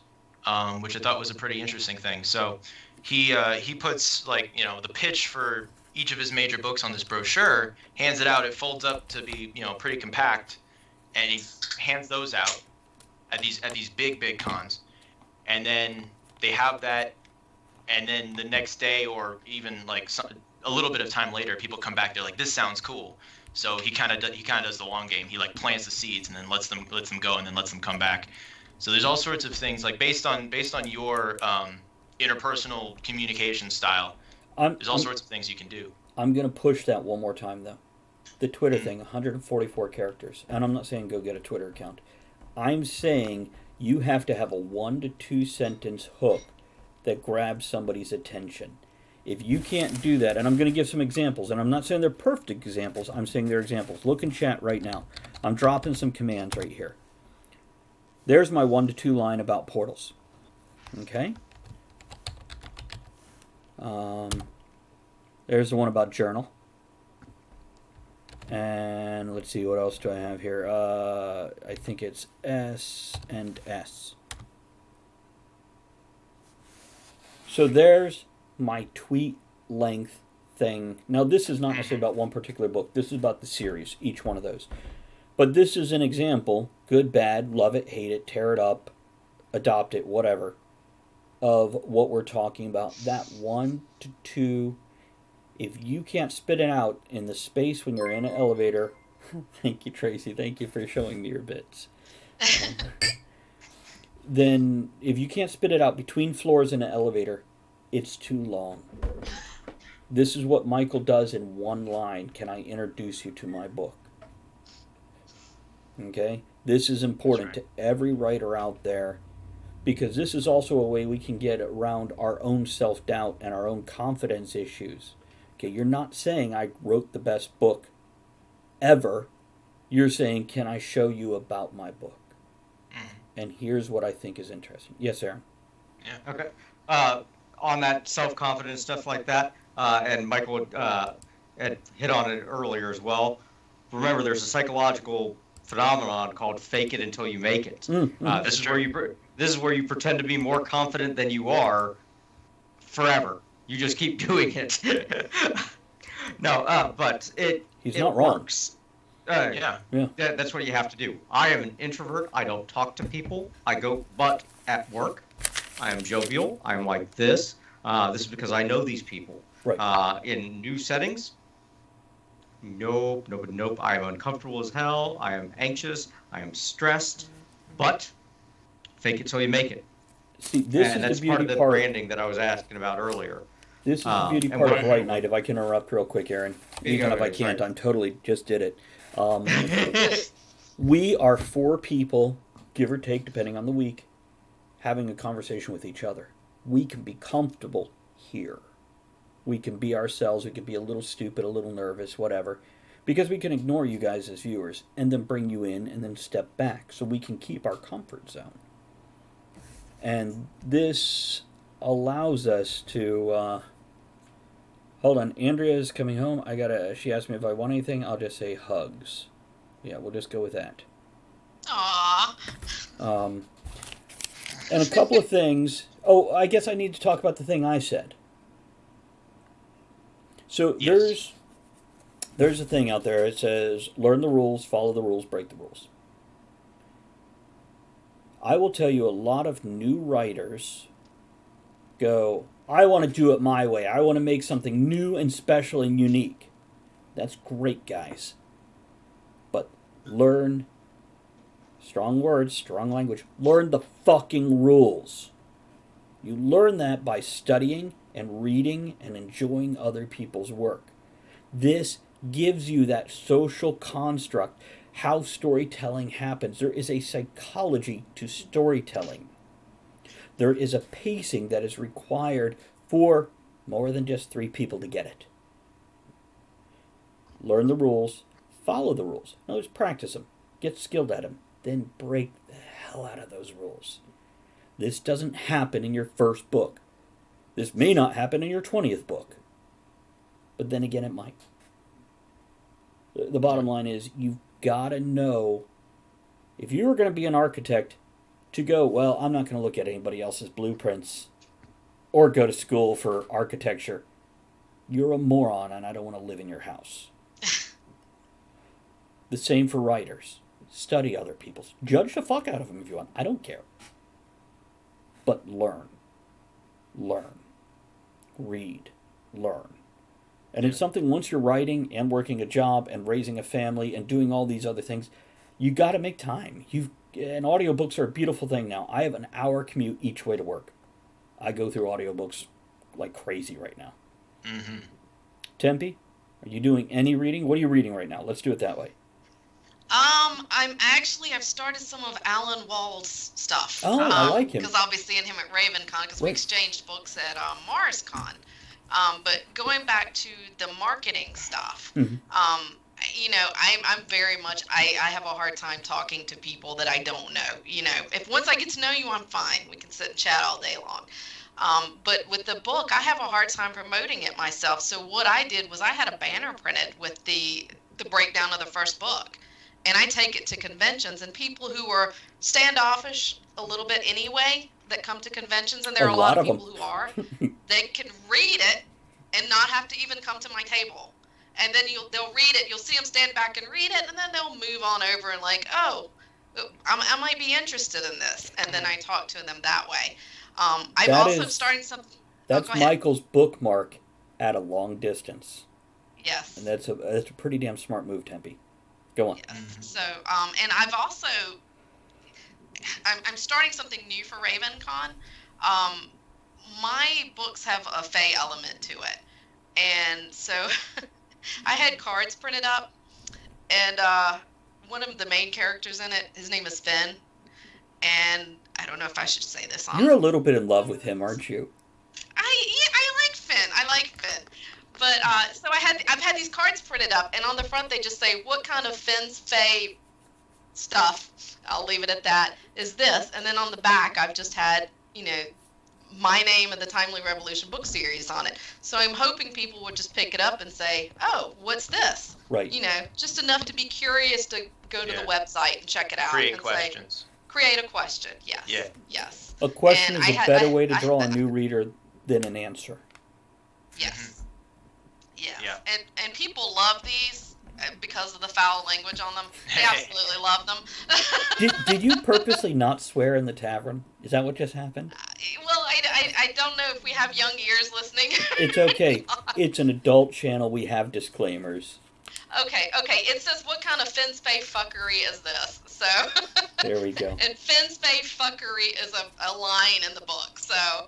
which I thought was a pretty interesting thing. So he puts like, you know, the pitch for each of his major books on this brochure, hands it out, it folds up to be, you know, pretty compact, and he hands those out at these big cons. And then they have that, and then the next day, or even like a little bit of time later, people come back, they're like, "This sounds cool." So he kind of does the long game. He like plants the seeds and then lets them go, and then lets them come back. So there's all sorts of things like based on your interpersonal communication style. There's all sorts of things you can do. I'm gonna push that one more time though. The Twitter thing, 144 characters, and I'm not saying go get a Twitter account. I'm saying you have to have a 1 to 2 sentence hook that grabs somebody's attention. If you can't do that, and I'm going to give some examples, and I'm not saying they're perfect examples, I'm saying they're examples. Look in chat right now. I'm dropping some commands right here. There's my 1 to 2 line about portals. Okay? There's the one about journal. And let's see, what else do I have here? I think it's S and S. So there's my tweet length thing. Now this is not necessarily about one particular book. This is about the series, each one of those. But this is an example, good, bad, love it, hate it, tear it up, adopt it, whatever, of what we're talking about. That 1 to 2, if you can't spit it out in the space when you're in an elevator, thank you, Tracy, thank you for showing me your bits. Then if you can't spit it out between floors in an elevator, it's too long. This is what Michael does in one line. Can I introduce you to my book? Okay? This is important to every writer out there, because this is also a way we can get around our own self-doubt and our own confidence issues. Okay, you're not saying I wrote the best book ever. You're saying, can I show you about my book? And here's what I think is interesting. Yes, Aaron? Yeah. Okay. On that self-confidence stuff like that, and Michael had hit on it earlier as well. Remember, there's a psychological phenomenon called "fake it until you make it." This is where you pretend to be more confident than you are forever. You just keep doing it. No, but He's it not wrong. works. Yeah. That's what you have to do. I am an introvert. I don't talk to people. I go, but at work, I am jovial. I'm like this. This is because I know these people. Right. In new settings, nope. I am uncomfortable as hell. I am anxious. I am stressed. But fake it till you make it. See, this And is that's the part beauty of the part. branding that I was asking about earlier. This is the beauty and part what of I- Right Night. If I can interrupt real quick, Aaron, You even go if I ahead, can't, sorry. I'm totally just did it. We are 4 people, give or take, depending on the week, having a conversation with each other. We can be comfortable here. We can be ourselves. We can be a little stupid, a little nervous, whatever, because we can ignore you guys as viewers and then bring you in and then step back so we can keep our comfort zone. And this allows us to. Hold on, Andrea is coming home. She asked me if I want anything. I'll just say hugs. Yeah, we'll just go with that. Aww. And a couple of things. Oh, I guess I need to talk about the thing I said. So Yes. there's a thing out there. It says, learn the rules, follow the rules, break the rules. I will tell you, a lot of new writers go, I want to do it my way. I want to make something new and special and unique. That's great, guys. But learn, strong words, strong language, learn the fucking rules. You learn that by studying and reading and enjoying other people's work. This gives you that social construct, how storytelling happens. There is a psychology to storytelling. There is a pacing that is required for more than just 3 people to get it. Learn the rules, follow the rules. Now just practice them, get skilled at them, then break the hell out of those rules. This doesn't happen in your first book. This may not happen in your 20th book. But then again, it might. The bottom line is, you've got to know, if you were going to be an architect, to go, well, I'm not going to look at anybody else's blueprints or go to school for architecture. You're a moron and I don't want to live in your house. The same for writers. Study other people's. Judge the fuck out of them if you want. I don't care. But learn. Learn. Read. Learn. And it's something, once you're writing and working a job and raising a family and doing all these other things, you got to make time. And audiobooks are a beautiful thing now. I have an hour commute each way to work. I go through audiobooks like crazy right now. Mm-hmm. Tempe, are you doing any reading? What are you reading right now? Let's do it that way. I've started some of Alan Wall's stuff. Oh, I like him. Because I'll be seeing him at RavenCon, because we Right. exchanged books at MarsCon. But going back to the marketing stuff, Mhm. I'm very much, I have a hard time talking to people that I don't know. If once I get to know you, I'm fine. We can sit and chat all day long. But with the book, I have a hard time promoting it myself. So what I did was I had a banner printed with the breakdown of the first book. And I take it to conventions, and people who are standoffish a little bit anyway that come to conventions, and there are a lot of people who are, they can read it and not have to even come to my table. and then they'll read it. You'll see them stand back and read it, and then they'll move on over and like, oh, I might be interested in this, and then I talk to them that way. I'm That also is- starting something. That's go ahead. Michael's bookmark at a long distance, Yes. and that's a pretty damn smart move, Tempe. Go on. Yes. So, and I've also, I'm starting something new for RavenCon. My books have a Fae element to it, and so I had cards printed up, and one of the main characters in it, his name is Finn, and I don't know if I should say this on. You're a little bit in love with him, aren't you? I like Finn. I like Finn. But so I've had these cards printed up, and on the front they just say what kind of Finn's Fae stuff. I'll leave it at that. Is this, and then on the back I've just had my name and the Timely Revolution book series on it. So I'm hoping people would just pick it up and say, oh, what's this? Right. Just enough to be curious to go to the website and check it out. Create and questions. Say, create a question. Yes. Yeah. Yes. A question And is I a better way to I draw a had new that. reader than an answer. Yes. Yes. Yeah. And people love these because of the foul language on them. They absolutely love them. Did you purposely not swear in the tavern? Is that what just happened? Well, I don't know if we have young ears listening. It's okay. It's an adult channel. We have disclaimers. Okay. It says, what kind of Finn's Fae fuckery is this? So. There we go. And Finn's Fae fuckery is a line in the book, so.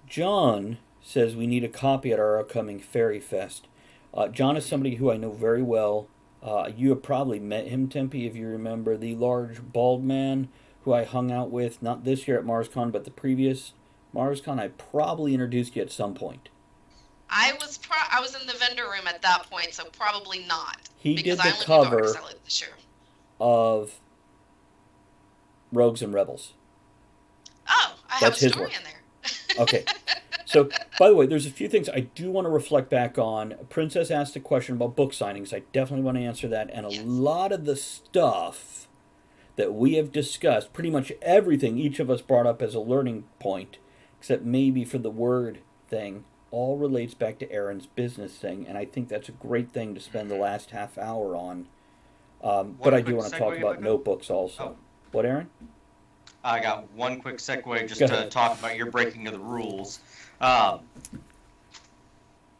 John says we need a copy at our upcoming Fairy Fest. John is somebody who I know very well. You have probably met him, Tempe, if you remember. The large bald man who I hung out with, not this year at MarsCon, but the previous MarsCon. I probably introduced you at some point. I was in the vendor room at that point, so probably not. He because did the I only cover knew Dark this year. of Rogues and Rebels. Oh, I have That's a his story work. in there. Okay. So, by the way, there's a few things I do want to reflect back on. Princess asked a question about book signings. I definitely want to answer that. And a Yes. lot of the stuff that we have discussed, pretty much everything each of us brought up as a learning point, except maybe for the word thing, all relates back to Aaron's business thing. And I think that's a great thing to spend the last half hour on. But I do quick want to segue, talk if I about could. notebooks also. Oh. What, Aaron? I got one quick segue just Go to ahead. talk about your breaking of the rules.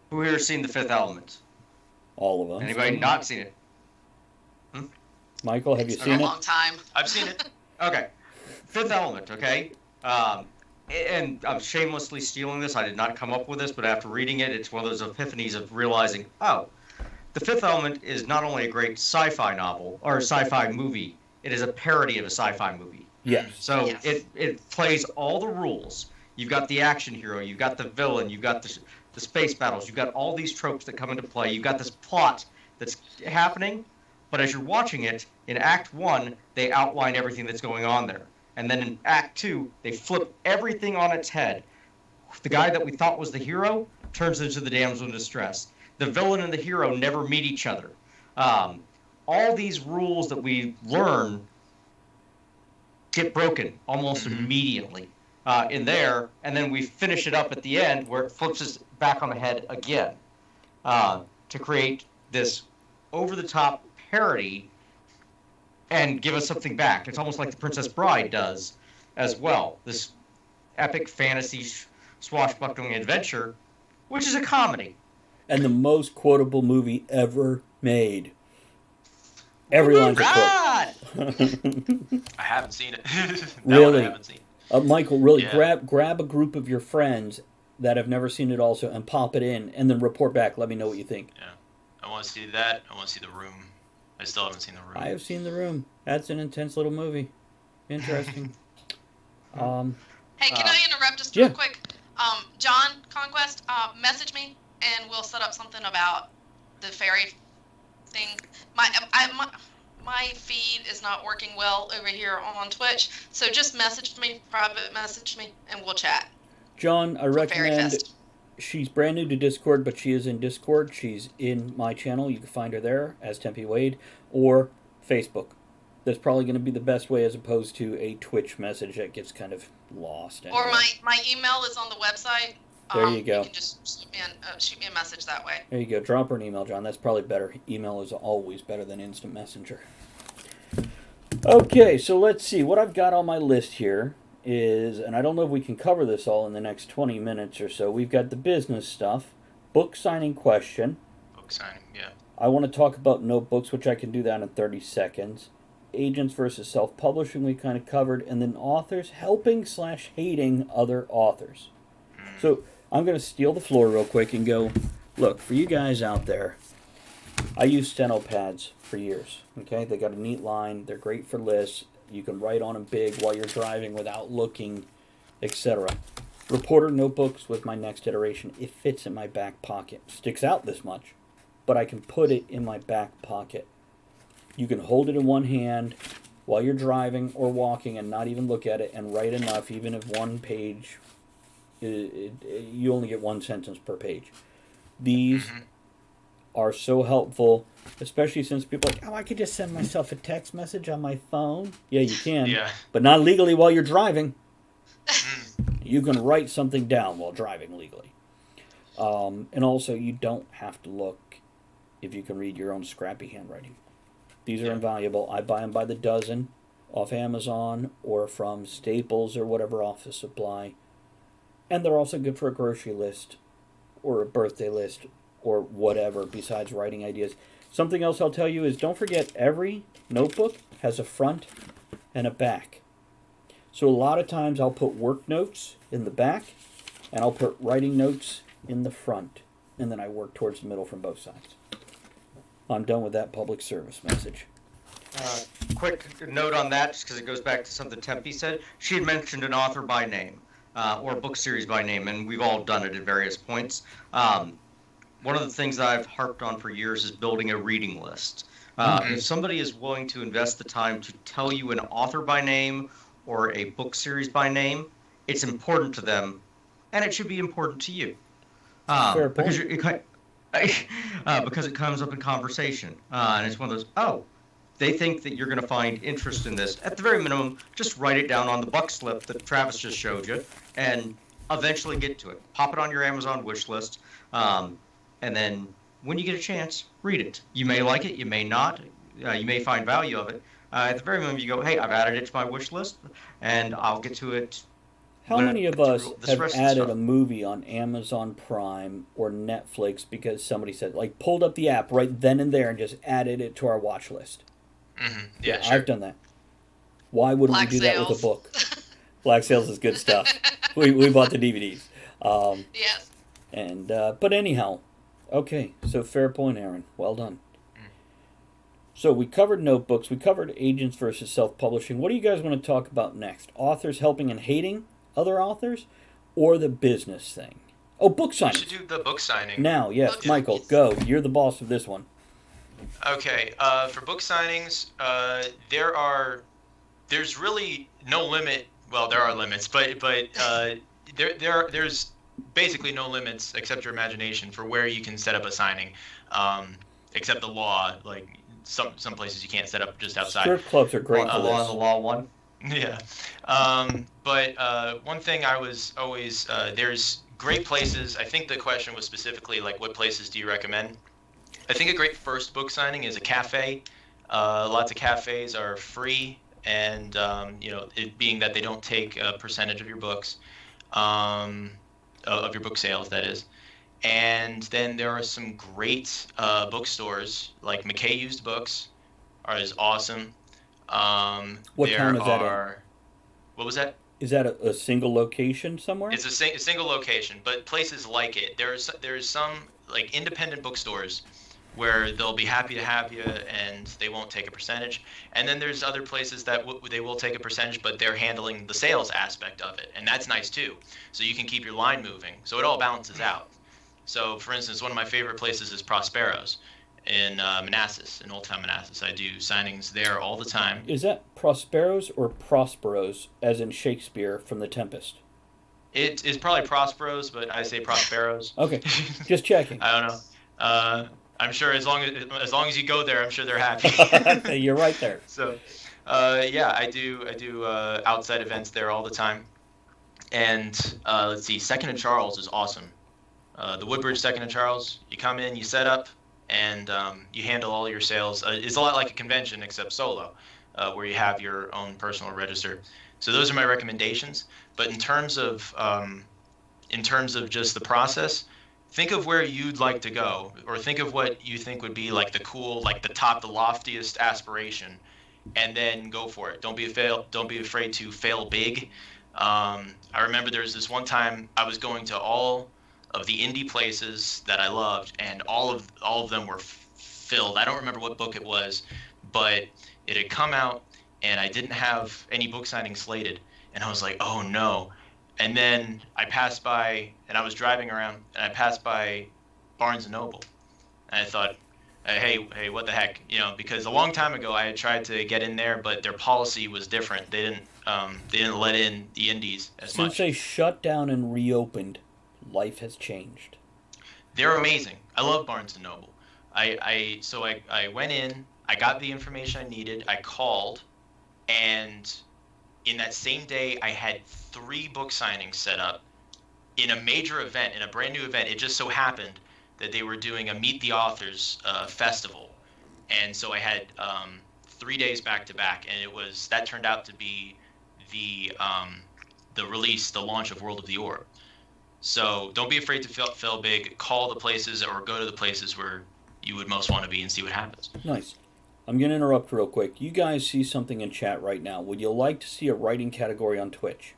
Who here has seen The Fifth Element? All of them. Anybody not seen it? Michael, have you It's been seen a it? long time. I've seen it. Okay. Fifth Element, okay? And I'm shamelessly stealing this. I did not come up with this, but after reading it, it's one of those epiphanies of realizing, oh, The Fifth Element is not only a great sci-fi novel, or sci-fi movie, it is a parody of a sci-fi movie. Yes. So Yes. it plays all the rules. You've got the action hero, you've got the villain, you've got the space battles, you've got all these tropes that come into play. You've got this plot that's happening, but as you're watching it, in Act 1, they outline everything that's going on there. And then in Act 2, they flip everything on its head. The guy that we thought was the hero turns into the damsel in distress. The villain and the hero never meet each other. All these rules that we learn get broken almost immediately in there, and then we finish it up at the end where it flips us back on the head again to create this over-the-top parody and give us something back. It's almost like The Princess Bride does as well. This epic fantasy swashbuckling adventure, which is a comedy. And the most quotable movie ever made. Every line's a God! quote. I haven't seen it. That Really? one I haven't seen. Michael, really Yeah. grab a group of your friends that have never seen it also and pop it in and then report back. Let me know what you think. Yeah. I want to see that. I want to see The Room. I still haven't seen The Room. I have seen The Room. That's an intense little movie. Interesting. Hey, can I interrupt just yeah. real quick? John Conquest, message me and we'll set up something about the fairy thing. My feed is not working well over here on Twitch, so just private message me, and we'll chat. John, I for Fairy recommend. Fest. She's brand new to Discord, but she is in Discord. She's in my channel. You can find her there as Tempe Wade, or Facebook. That's probably going to be the best way as opposed to a Twitch message that gets kind of lost. Or anyway. my email is on the website. There you go. You can just shoot me a message that way. There you go. Drop her an email, John. That's probably better. Email is always better than instant messenger. Okay, so let's see. What I've got on my list here is, and I don't know if we can cover this all in the next 20 minutes or so. We've got the business stuff, book signing question. Book signing, yeah. I want to talk about notebooks, which I can do that in 30 seconds. Agents versus self-publishing we kind of covered, and then authors helping/hating other authors. So I'm going to steal the floor real quick and go, look, for you guys out there, I use steno pads for years. Okay, they got a neat line. They're great for lists. You can write on them big while you're driving without looking, etc. Reporter notebooks with my next iteration. It fits in my back pocket. Sticks out this much, but I can put it in my back pocket. You can hold it in one hand while you're driving or walking and not even look at it and write enough, even if one page, you only get one sentence per page. These are so helpful, especially since people are like, oh, I could just send myself a text message on my phone. Yeah, you can, Yeah. but not legally while you're driving. You can write something down while driving legally. And also, you don't have to look if you can read your own scrappy handwriting. These are invaluable. I buy them by the dozen off Amazon or from Staples or whatever office supply. And they're also good for a grocery list or a birthday list or whatever besides writing ideas. Something else I'll tell you is don't forget every notebook has a front and a back. So a lot of times I'll put work notes in the back and I'll put writing notes in the front. And then I work towards the middle from both sides. I'm done with that public service message. Quick note on that, just because it goes back to something Tempe said. She had mentioned an author by name, or a book series by name, and we've all done it at various points. One of the things that I've harped on for years is building a reading list. If somebody is willing to invest the time to tell you an author by name or a book series by name, it's important to them, and it should be important to you. Fair point. Because it comes up in conversation, and it's one of those, they think that you're going to find interest in this. At the very minimum, just write it down on the buck slip that Travis just showed you, and eventually get to it. Pop it on your Amazon wish list, and then when you get a chance, read it. You may like it, you may not, you may find value of it. At the very minimum, you go, hey, I've added it to my wish list, and I'll get to it. How many of us have added a movie on Amazon Prime or Netflix because somebody said, like, pulled up the app right then and there and just added it to our watch list? Yeah, sure. I've done that. Why wouldn't we do that with a book? Black Sales is good stuff. We bought the DVDs. Yes. And but anyhow, okay. So fair point, Aaron. Well done. So we covered notebooks. We covered agents versus self-publishing. What do you guys want to talk about next? Authors helping and hating other authors, or the business thing? Oh, book We signing. should do the book signing. Now, yes, Book Michael, signings. go. You're the boss of this one. Okay, for book signings, there's really no limit. Well, there are limits, but there's basically no limits except your imagination for where you can set up a signing, except the law. Like some places you can't set up just outside. Strip clubs are great for Law this. and the law one. Yeah. But one thing I was always, there's great places. I think the question was specifically like, what places do you recommend? I think a great first book signing is a cafe. Lots of cafes are free, and it being that they don't take a percentage of your books, of your book sales, that is. And then there are some great bookstores, like McKay Used Books is awesome. What there town is that in? are, What was that? Is that a single location somewhere? It's a single location, but places like it. There's some like independent bookstores where they'll be happy to have you and they won't take a percentage. And then there's other places that they will take a percentage, but they're handling the sales aspect of it, and that's nice too. So you can keep your line moving. So it all balances out. So for instance, one of my favorite places is Prospero's in Manassas, in Old Town Manassas. I do signings there all the time. Is that Prospero's or Prospero's, as in Shakespeare from The Tempest? It is probably Prospero's, but I say Prospero's. Okay, just checking. I don't know. I'm sure as long as you go there, I'm sure they're happy. You're right there. So, yeah, I do outside events there all the time. And let's see, Second and Charles is awesome. The Woodbridge Second and Charles, you come in, you set up, and you handle all your sales. It's a lot like a convention except solo, where you have your own personal register. So those are my recommendations. But in terms of just the process, think of where you'd like to go, or think of what you think would be like the cool, like the top, the loftiest aspiration, and then go for it. Don't be afraid to fail big. I remember there was this one time I was going to all of the indie places that I loved, and all of them were filled. I don't remember what book it was, but it had come out, and I didn't have any book signings slated, and I was like, oh no. And then I passed by, and I was driving around, and I passed by Barnes and Noble, and I thought, hey, what the heck, because a long time ago I had tried to get in there, but their policy was different. They didn't let in the indies as Since much. they shut down and reopened, life has changed. They're amazing. I love Barnes and Noble. So I went in, I got the information I needed, I called, and in that same day I had 3 book signings set up in a major event, in a brand new event. It just so happened that they were doing a Meet the Authors festival, and so I had 3 days back to back, and that turned out to be the launch of World of the Orb. So don't be afraid to fail big. Call the places or go to the places where you would most want to be and see what happens. Nice. I'm going to interrupt real quick. You guys see something in chat right now. Would you like to see a writing category on Twitch?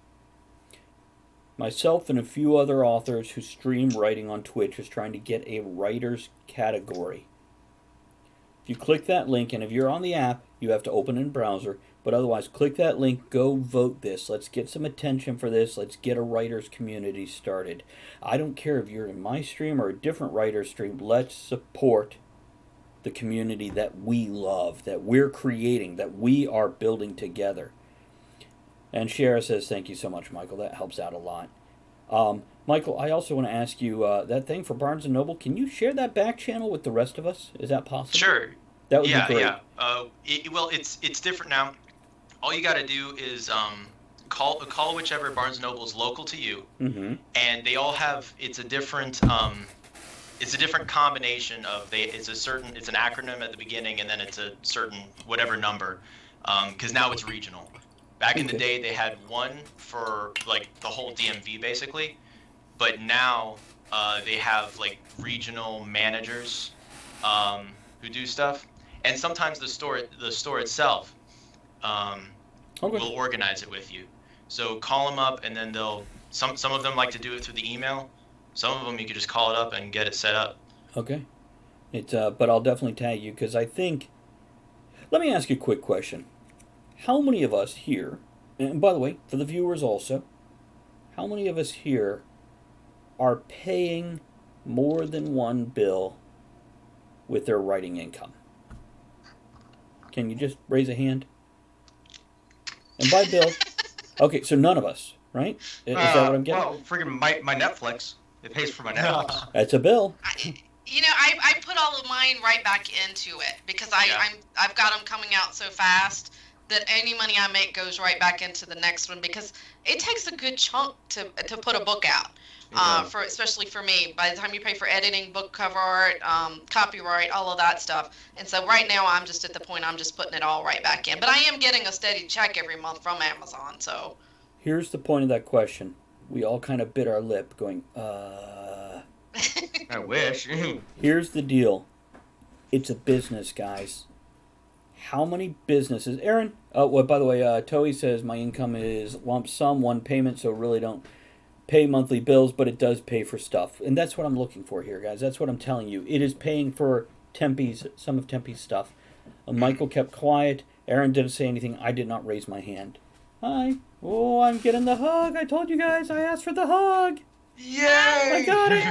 Myself and a few other authors who stream writing on Twitch is trying to get a writer's category. If you click that link, and if you're on the app, you have to open in browser, but otherwise click that link, go vote this. Let's get some attention for this. Let's get a writer's community started. I don't care if you're in my stream or a different writer's stream. Let's support the community that we love, that we're creating, that we are building together. And Shara says, thank you so much, Michael. That helps out a lot. Michael, I also want to ask you, that thing for Barnes & Noble, can you share that back channel with the rest of us? Is that possible? Sure. That would be great. Yeah. Well, it's different now. All you got to do is call whichever Barnes & Noble is local to you, Mm-hmm. and they all have, it's a different combination of it's an acronym at the beginning, and then it's a certain whatever number, because now it's regional. Back in the day, they had one for like the whole DMV basically, but now they have like regional managers who do stuff, and sometimes the store itself will organize it with you. So call them up, and then some of them like to do it through the email. Some of them you could just call it up and get it set up. Okay. But I'll definitely tag you, because I think... Let me ask you a quick question. How many of us here, and by the way, for the viewers also, how many of us here are paying more than one bill with their writing income? Can you just raise a hand? And by bill... Okay, so none of us, right? Is that what I'm getting? Well, freaking my Netflix. It pays for my Netflix. That's a bill. I put all of mine right back into it because I've got them coming out so fast that any money I make goes right back into the next one, because it takes a good chunk to put a book out. Especially for me, by the time you pay for editing, book cover art, copyright, all of that stuff. And so right now I'm just at the point I'm just putting it all right back in. But I am getting a steady check every month from Amazon. So here's the point of that question. We all kind of bit our lip going, I wish. Here's the deal. It's a business, guys. How many businesses... Aaron, by the way, Toei says my income is lump sum, one payment, so really don't pay monthly bills, but it does pay for stuff. And that's what I'm looking for here, guys. That's what I'm telling you. It is paying for some of Tempe's stuff. Michael kept quiet. Aaron didn't say anything. I did not raise my hand. Hi. Oh, I'm getting the hug. I told you guys I asked for the hug. Yay! I got it.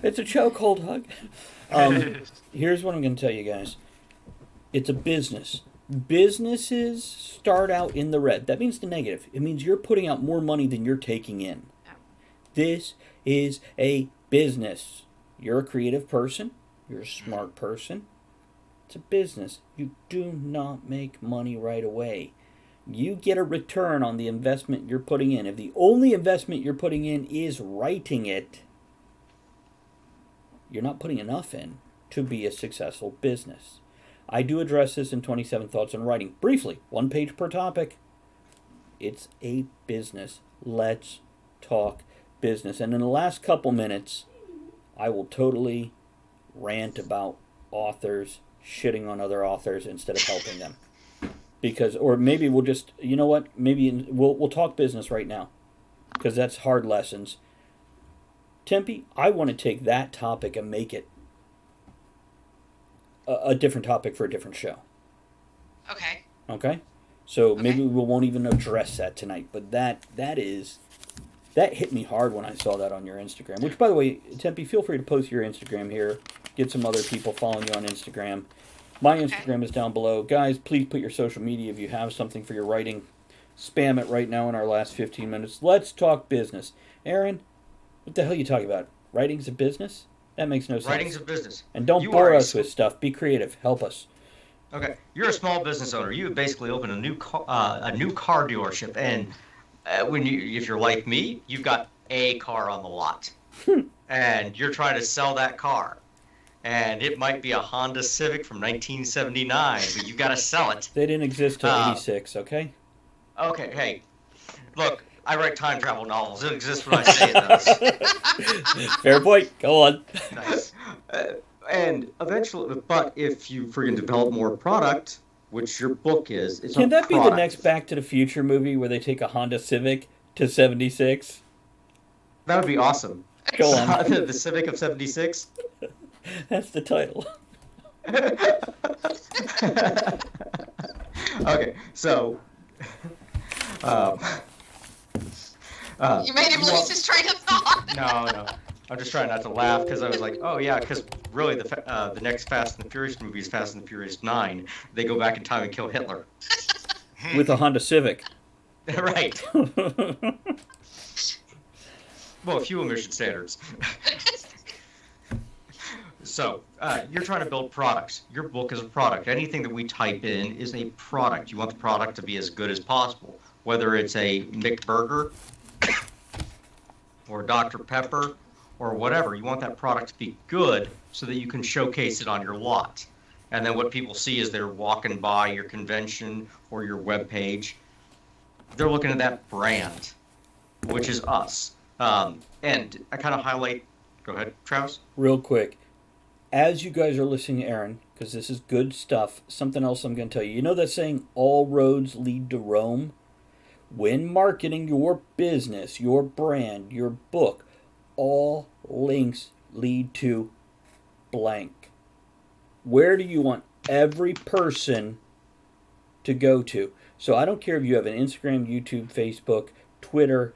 It's a chokehold hug. Here's what I'm going to tell you guys. It's a business. Businesses start out in the red. That means the negative. It means you're putting out more money than you're taking in. This is a business. You're a creative person. You're a smart person. It's a business. You do not make money right away. you get a return on the investment you're putting in. If the only investment you're putting in is writing it, you're not putting enough in to be a successful business. I do address this in 27 Thoughts on Writing. Briefly, 1 page per topic. It's a business. Let's talk business. And in the last couple minutes, I will totally rant about authors shitting on other authors instead of helping them. Because, or maybe we'll just, you know what? Maybe we'll talk business right now, because that's hard lessons. Tempe, I want to take that topic and make it a different topic for a different show. Okay. Okay? So Okay. maybe we won't even address that tonight, but that hit me hard when I saw that on your Instagram. Which, by the way, Tempe, feel free to post your Instagram here. Get some other people following you on Instagram. My Instagram is down below. Guys, please put your social media if you have something for your writing. Spam it right now in our last 15 minutes. Let's talk business. Aaron, what the hell are you talking about? Writing's a business? That makes no sense. Writing's a business. And don't You bore are a us with stuff. Be creative. Help us. Okay, you're a small business owner. You basically open a new car dealership, and if you're like me, you've got a car on the lot, and you're trying to sell that car, and it might be a Honda Civic from 1979, but you got to sell it. They didn't exist till 86, okay? Okay, hey, look, I write time travel novels. It exists when I say it does. Fair point. Go on. Nice. And eventually, but if you freaking develop more product, which your book is, it's Can a that be the product. next Back to the Future movie where they take a Honda Civic to 76? That would be awesome. Go on. The Civic of 76. That's the title. Okay, so. You made him lose his train of thought. No. I'm just trying not to laugh because I was like, oh yeah, because really the next Fast and the Furious movie is Fast and the Furious 9. They go back in time and kill Hitler. With a Honda Civic. Right. Well, few emission standards. So, you're trying to build products. Your book is a product. Anything that we type in is a product. You want the product to be as good as possible. Whether it's a McBurger or Dr. Pepper or whatever, you want that product to be good so that you can showcase it on your lot. And then what people see is they're walking by your convention or your webpage. They're looking at that brand, which is us. And I kind of highlight. Go ahead, Travis. Real quick. As you guys are listening to Aaron, because this is good stuff, something else I'm going to tell you. You know that saying, all roads lead to Rome? When marketing your business, your brand, your book, all links lead to blank. Where do you want every person to go to? So I don't care if you have an Instagram, YouTube, Facebook, Twitter,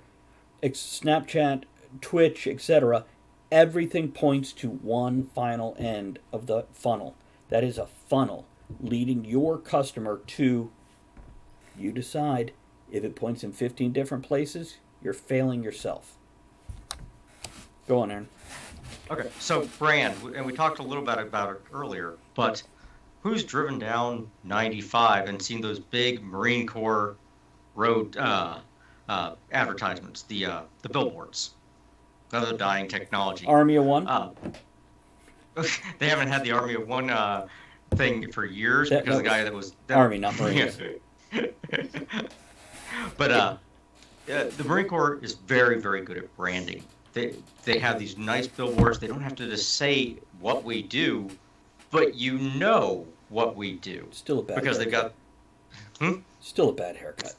Snapchat, Twitch, etc. Everything points to one final end of the funnel. That is a funnel leading your customer to, you decide. If it points in 15 different places, you're failing yourself. Go on, Aaron. Okay, so brand, and we talked a little bit about it earlier, but who's driven down 95 and seen those big Marine Corps road advertisements, the billboards, another dying technology. Army of One? They haven't had the Army of One thing for years because the guy that was... Army, not Marines. But the Marine Corps is very, very good at branding. They have these nice billboards. They don't have to just say what we do, but you know what we do. Still a bad because haircut. They've got... Still a bad haircut.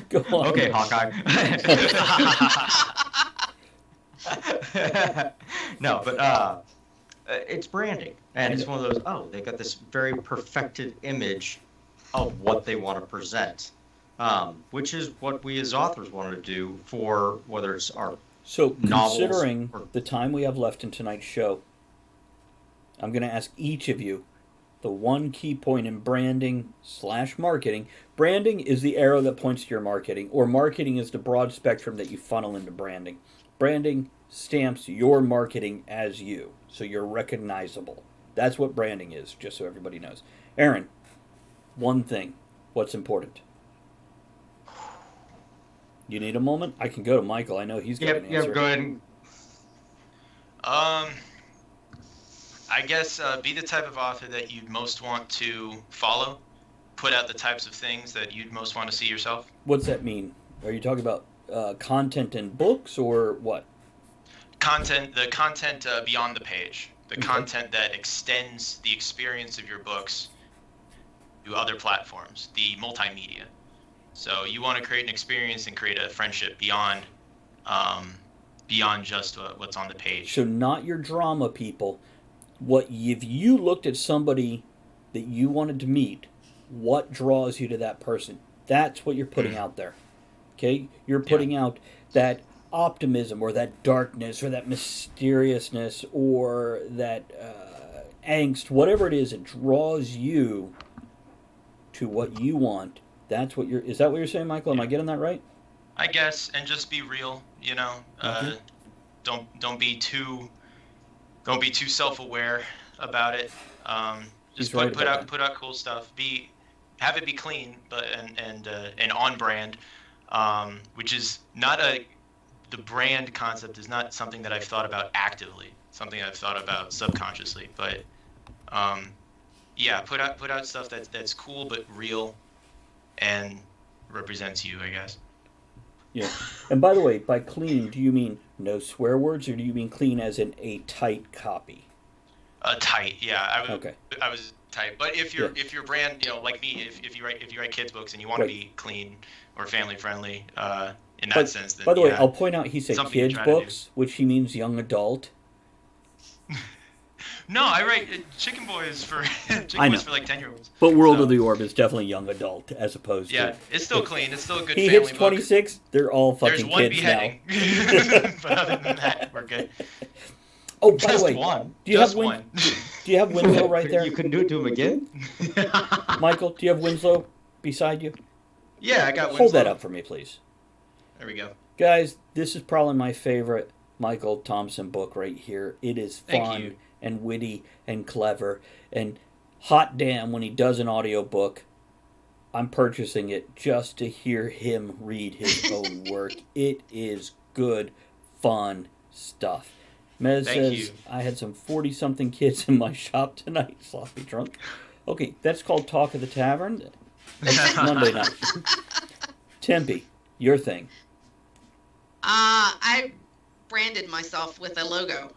Go on. Okay, Hawkeye. No, but it's branding, and it's one of those. Oh, they got this very perfected image of what they want to present, which is what we as authors want to do for whether it's our So, novels considering or- the time we have left in tonight's show, I'm going to ask each of you the one key point in branding / marketing. Branding is the arrow that points to your marketing, or marketing is the broad spectrum that you funnel into branding. Branding stamps your marketing as you, so you're recognizable. That's what branding is, just so everybody knows. Aaron, one thing. What's important? You need a moment? I can go to Michael. I know he's got an answer. Go ahead. I guess be the type of author that you'd most want to follow. Put out the types of things that you'd most want to see yourself. What's that mean? Are you talking about content in books or what? The content beyond the page. The Okay. content that extends the experience of your books to other platforms, the multimedia. So you want to create an experience and create a friendship beyond just what's on the page. So not your drama people. What if you looked at somebody that you wanted to meet? What draws you to that person? That's what you're putting out there. Okay, you're putting out that optimism or that darkness or that mysteriousness or that angst, whatever it is, it draws you to what you want. That's what is that what you're saying, Michael? Am I getting that right? I guess, and just be real. Don't be too self-aware about it. Just put out cool stuff. Have it be clean, but and on brand, which is not the brand concept is not something that I've thought about actively. Something I've thought about subconsciously, but put out stuff that's cool but real and represents you, I guess. Yeah. And by the way, by clean, do you mean no swear words, or do you mean clean as in a tight copy? Tight, yeah. Okay. I was tight, but if your brand, like me, if you write kids books and you want to be clean or family friendly, in that sense, then by the way, I'll point out he said kids books, which he means young adult. No, I write Chicken Boys for Boys for like 10-year-olds. But World of the Orb is definitely young adult as opposed to. It's still clean. It's still a good he family hits 26. book. They're all fucking There's one kids beheading. now. But other than that, we're good. Oh, by Just the way, one. Do you Just have one. Do you have Winslow right there? You couldn't do it to him again? Michael, do you have Winslow beside you? Yeah, I got Winslow. Hold that up for me, please. There we go. Guys, this is probably my favorite Michael Thompson book right here. It is Thank fun you. and witty and clever. And hot damn, when he does an audiobook, I'm purchasing it just to hear him read his own work. It is good, fun stuff. Mez Thank says, you. I had some 40-something kids in my shop tonight, sloppy drunk. Okay, that's called Talk of the Tavern. That's Monday night. Tempe, your thing. I branded myself with a logo.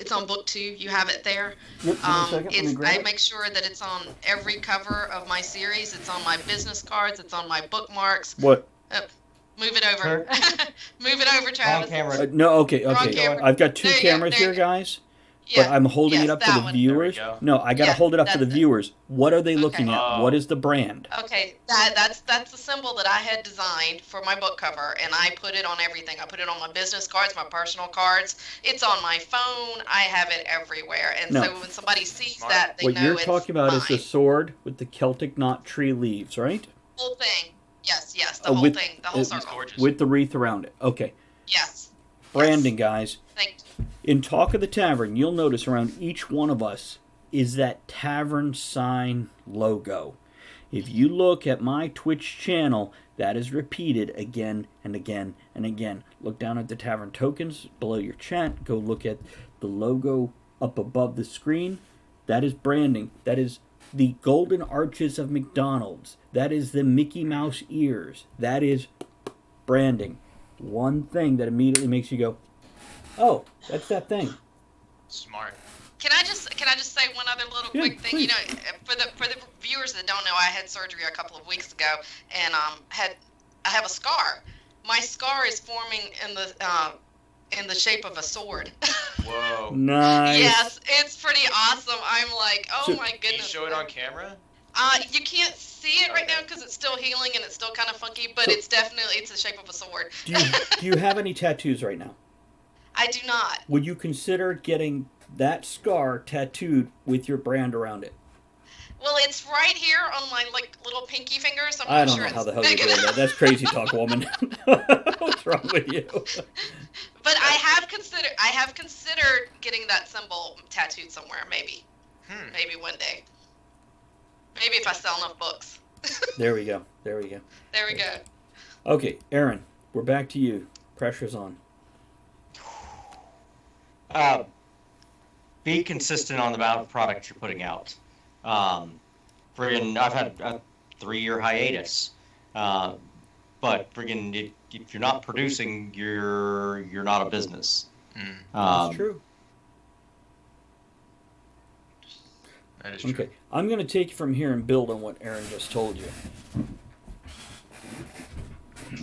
It's on book 2. You have it there. Yep, give me a second. Let me grab I it. make sure that it's on every cover of my series. It's on my business cards. It's on my bookmarks. What? Move it over. Move it over, On Travis. camera. No, okay. Wrong camera. I've got two There you go, cameras there here, you go. guys. Yeah. But I'm holding yes, it up that for the one. viewers. There we go. No, I got to Yeah, hold it up for the that's it. viewers. What are they looking Okay. at? What is the brand? Okay, that's the symbol that I had designed for my book cover, and I put it on everything. I put it on my business cards, my personal cards. It's on my phone. I have it everywhere, and No. so when somebody sees Smart. that, they What know you're it's talking about is the mine. sword with the Celtic knot tree leaves, right? Whole thing. Yes, the whole with- thing, the whole it's circle. gorgeous. With the wreath around it. Okay. Yes. Branding, guys. Thank you. In Talk of the Tavern, you'll notice around each one of us is that tavern sign logo. If you look at my Twitch channel, that is repeated again and again and again. Look down at the tavern tokens below your chat. Go look at the logo up above the screen. That is branding. That is the golden arches of McDonald's. That is the Mickey Mouse ears. That is branding. One thing that immediately makes you go, oh, that's that thing. Smart. Can I just say one other little Yeah, quick thing? please. You know, for the viewers that don't know, I had surgery a couple of weeks ago, and I have a scar. My scar is forming in the shape of a sword. Whoa. Nice. Yes, it's pretty awesome. I'm like, oh So- my Can you goodness. show it on camera? You can't see it right now because it's still healing and it's still kind of funky, but So- it's the shape of a sword. Do you have any tattoos right now? I do not. Would you consider getting that scar tattooed with your brand around it? Well, it's right here on my little pinky finger, so I'm I not don't sure know how it's the hell big you're doing enough. that. That's crazy talk, woman. What's wrong with you? But I have considered getting that symbol tattooed somewhere, maybe. Maybe one day. Maybe if I sell enough books. There we go. There we go. There we go. Okay, Aaron, we're back to you. Pressure's on. Be consistent on the amount of product you're putting out. I've had a 3-year hiatus, but if you're not producing, you're not a business. That's true. That is true. Okay, I'm going to take you from here and build on what Aaron just told you.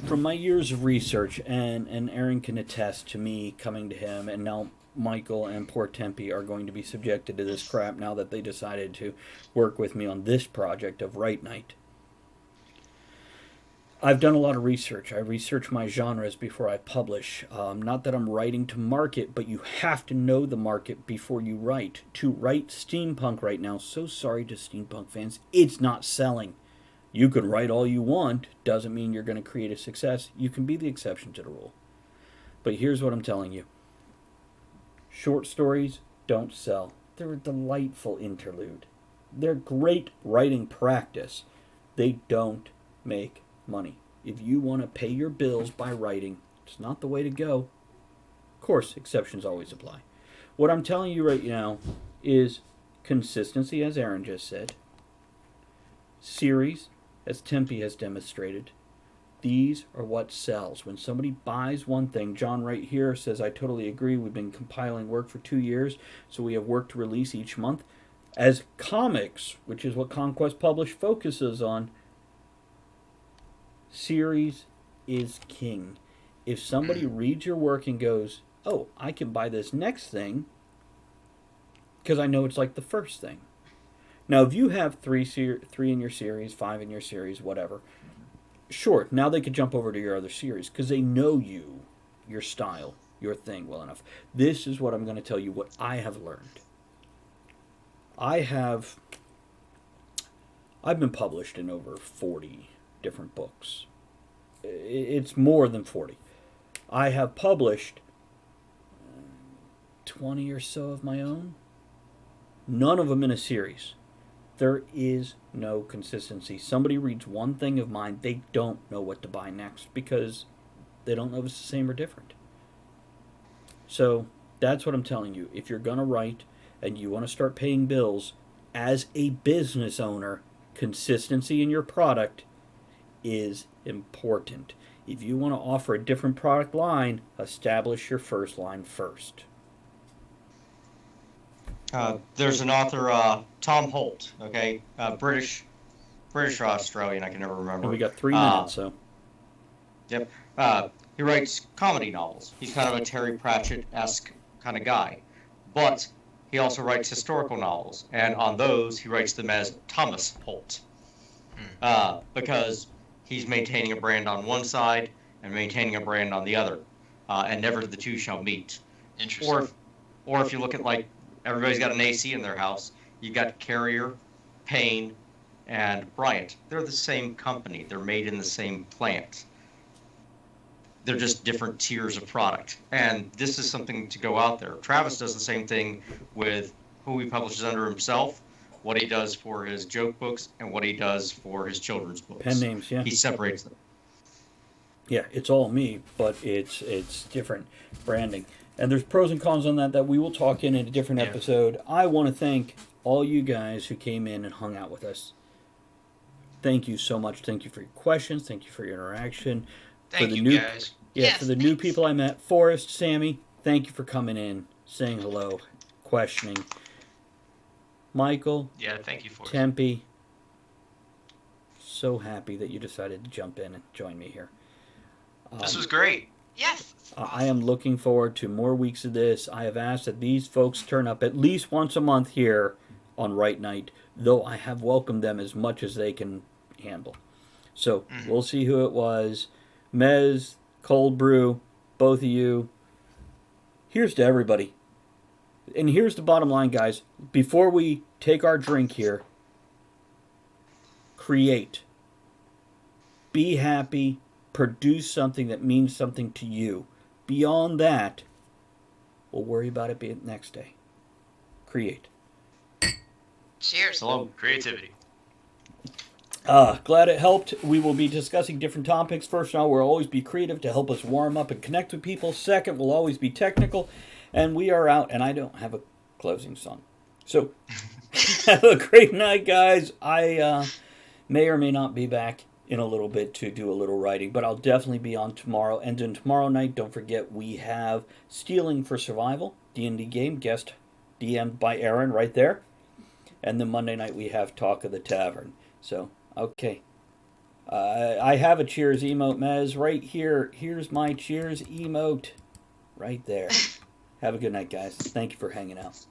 From my years of research, and Aaron can attest to me coming to him, and now Michael and poor Tempe are going to be subjected to this crap now that they decided to work with me on this project of Write Night. I've done a lot of research. I research my genres before I publish. Not that I'm writing to market, but you have to know the market before you write. To write steampunk right now, so sorry to steampunk fans, it's not selling. You can write all you want, doesn't mean you're going to create a success. You can be the exception to the rule. But here's what I'm telling you. Short stories don't sell. They're a delightful interlude. They're great writing practice. They don't make money. If you want to pay your bills by writing, it's not the way to go. Of course, exceptions always apply. What I'm telling you right now is consistency, as Aaron just said. Series, as Tempe has demonstrated. These are what sells. When somebody buys one thing, John right here says, I totally agree. We've been compiling work for 2 years, so we have work to release each month. As comics, which is what Conquest Published focuses on, series is king. If somebody reads your work and goes, oh, I can buy this next thing because I know it's like the first thing. Now, if you have three in your series, 5 in your series, whatever, sure, now they could jump over to your other series because they know you, your style, your thing well enough. This is what I'm going to tell you what I have learned. I've been published in over 40 different books. It's more than 40. I have published 20 or so of my own. None of them in a series. There is no consistency. Somebody reads one thing of mine, they don't know what to buy next because they don't know if it's the same or different. So that's what I'm telling you. If you're going to write and you want to start paying bills as a business owner, consistency in your product is important. If you want to offer a different product line, establish your first line first. There's an author, Tom Holt, okay, British or Australian, I can never remember. And we got 3 minutes, so. Yep. He writes comedy novels. He's kind of a Terry Pratchett-esque kind of guy. But he also writes historical novels. And on those, he writes them as Thomas Holt. Because he's maintaining a brand on one side and maintaining a brand on the other. And never the two shall meet. Interesting. Or if you look at, like, everybody's got an AC in their house. You've got Carrier, Payne, and Bryant. They're the same company. They're made in the same plant. They're just different tiers of product. And this is something to go out there. Travis does the same thing with who he publishes under himself, what he does for his joke books, and what he does for his children's books. Pen names, yeah. He separates them. Yeah, it's all me, but it's different branding. And there's pros and cons on that we will talk in a different episode. I want to thank all you guys who came in and hung out with us. Thank you so much. Thank you for your questions. Thank you for your interaction. Thank for the you, guys. Yeah, Yes, for the new thanks. people I met, Forrest, Sammy, thank you for coming in, saying hello, questioning. Michael, Yeah, thank you for it. Tempe, so happy that you decided to jump in and join me here. This was great. Yes. I am looking forward to more weeks of this. I have asked that these folks turn up at least once a month here on Write Night, though I have welcomed them as much as they can handle. So we'll see who it was. Mez, Cold Brew, both of you. Here's to everybody. And here's the bottom line, guys. Before we take our drink here, create. Be happy. Produce something that means something to you. Beyond that, we'll worry about it next day. Create. Cheers. Hello. Creativity. Glad it helped. We will be discussing different topics. First of all, we'll always be creative to help us warm up and connect with people. Second, we'll always be technical. And we are out, and I don't have a closing song. So, have a great night, guys. I may or may not be back in a little bit to do a little writing, but I'll definitely be on tomorrow. And then tomorrow night, don't forget, we have Stealing for Survival, D&D game, guest DM'd by Aaron right there. And then Monday night, we have Talk of the Tavern. So, okay. I have a cheers emote, Mez, right here. Here's my cheers emote right there. Have a good night, guys. Thank you for hanging out.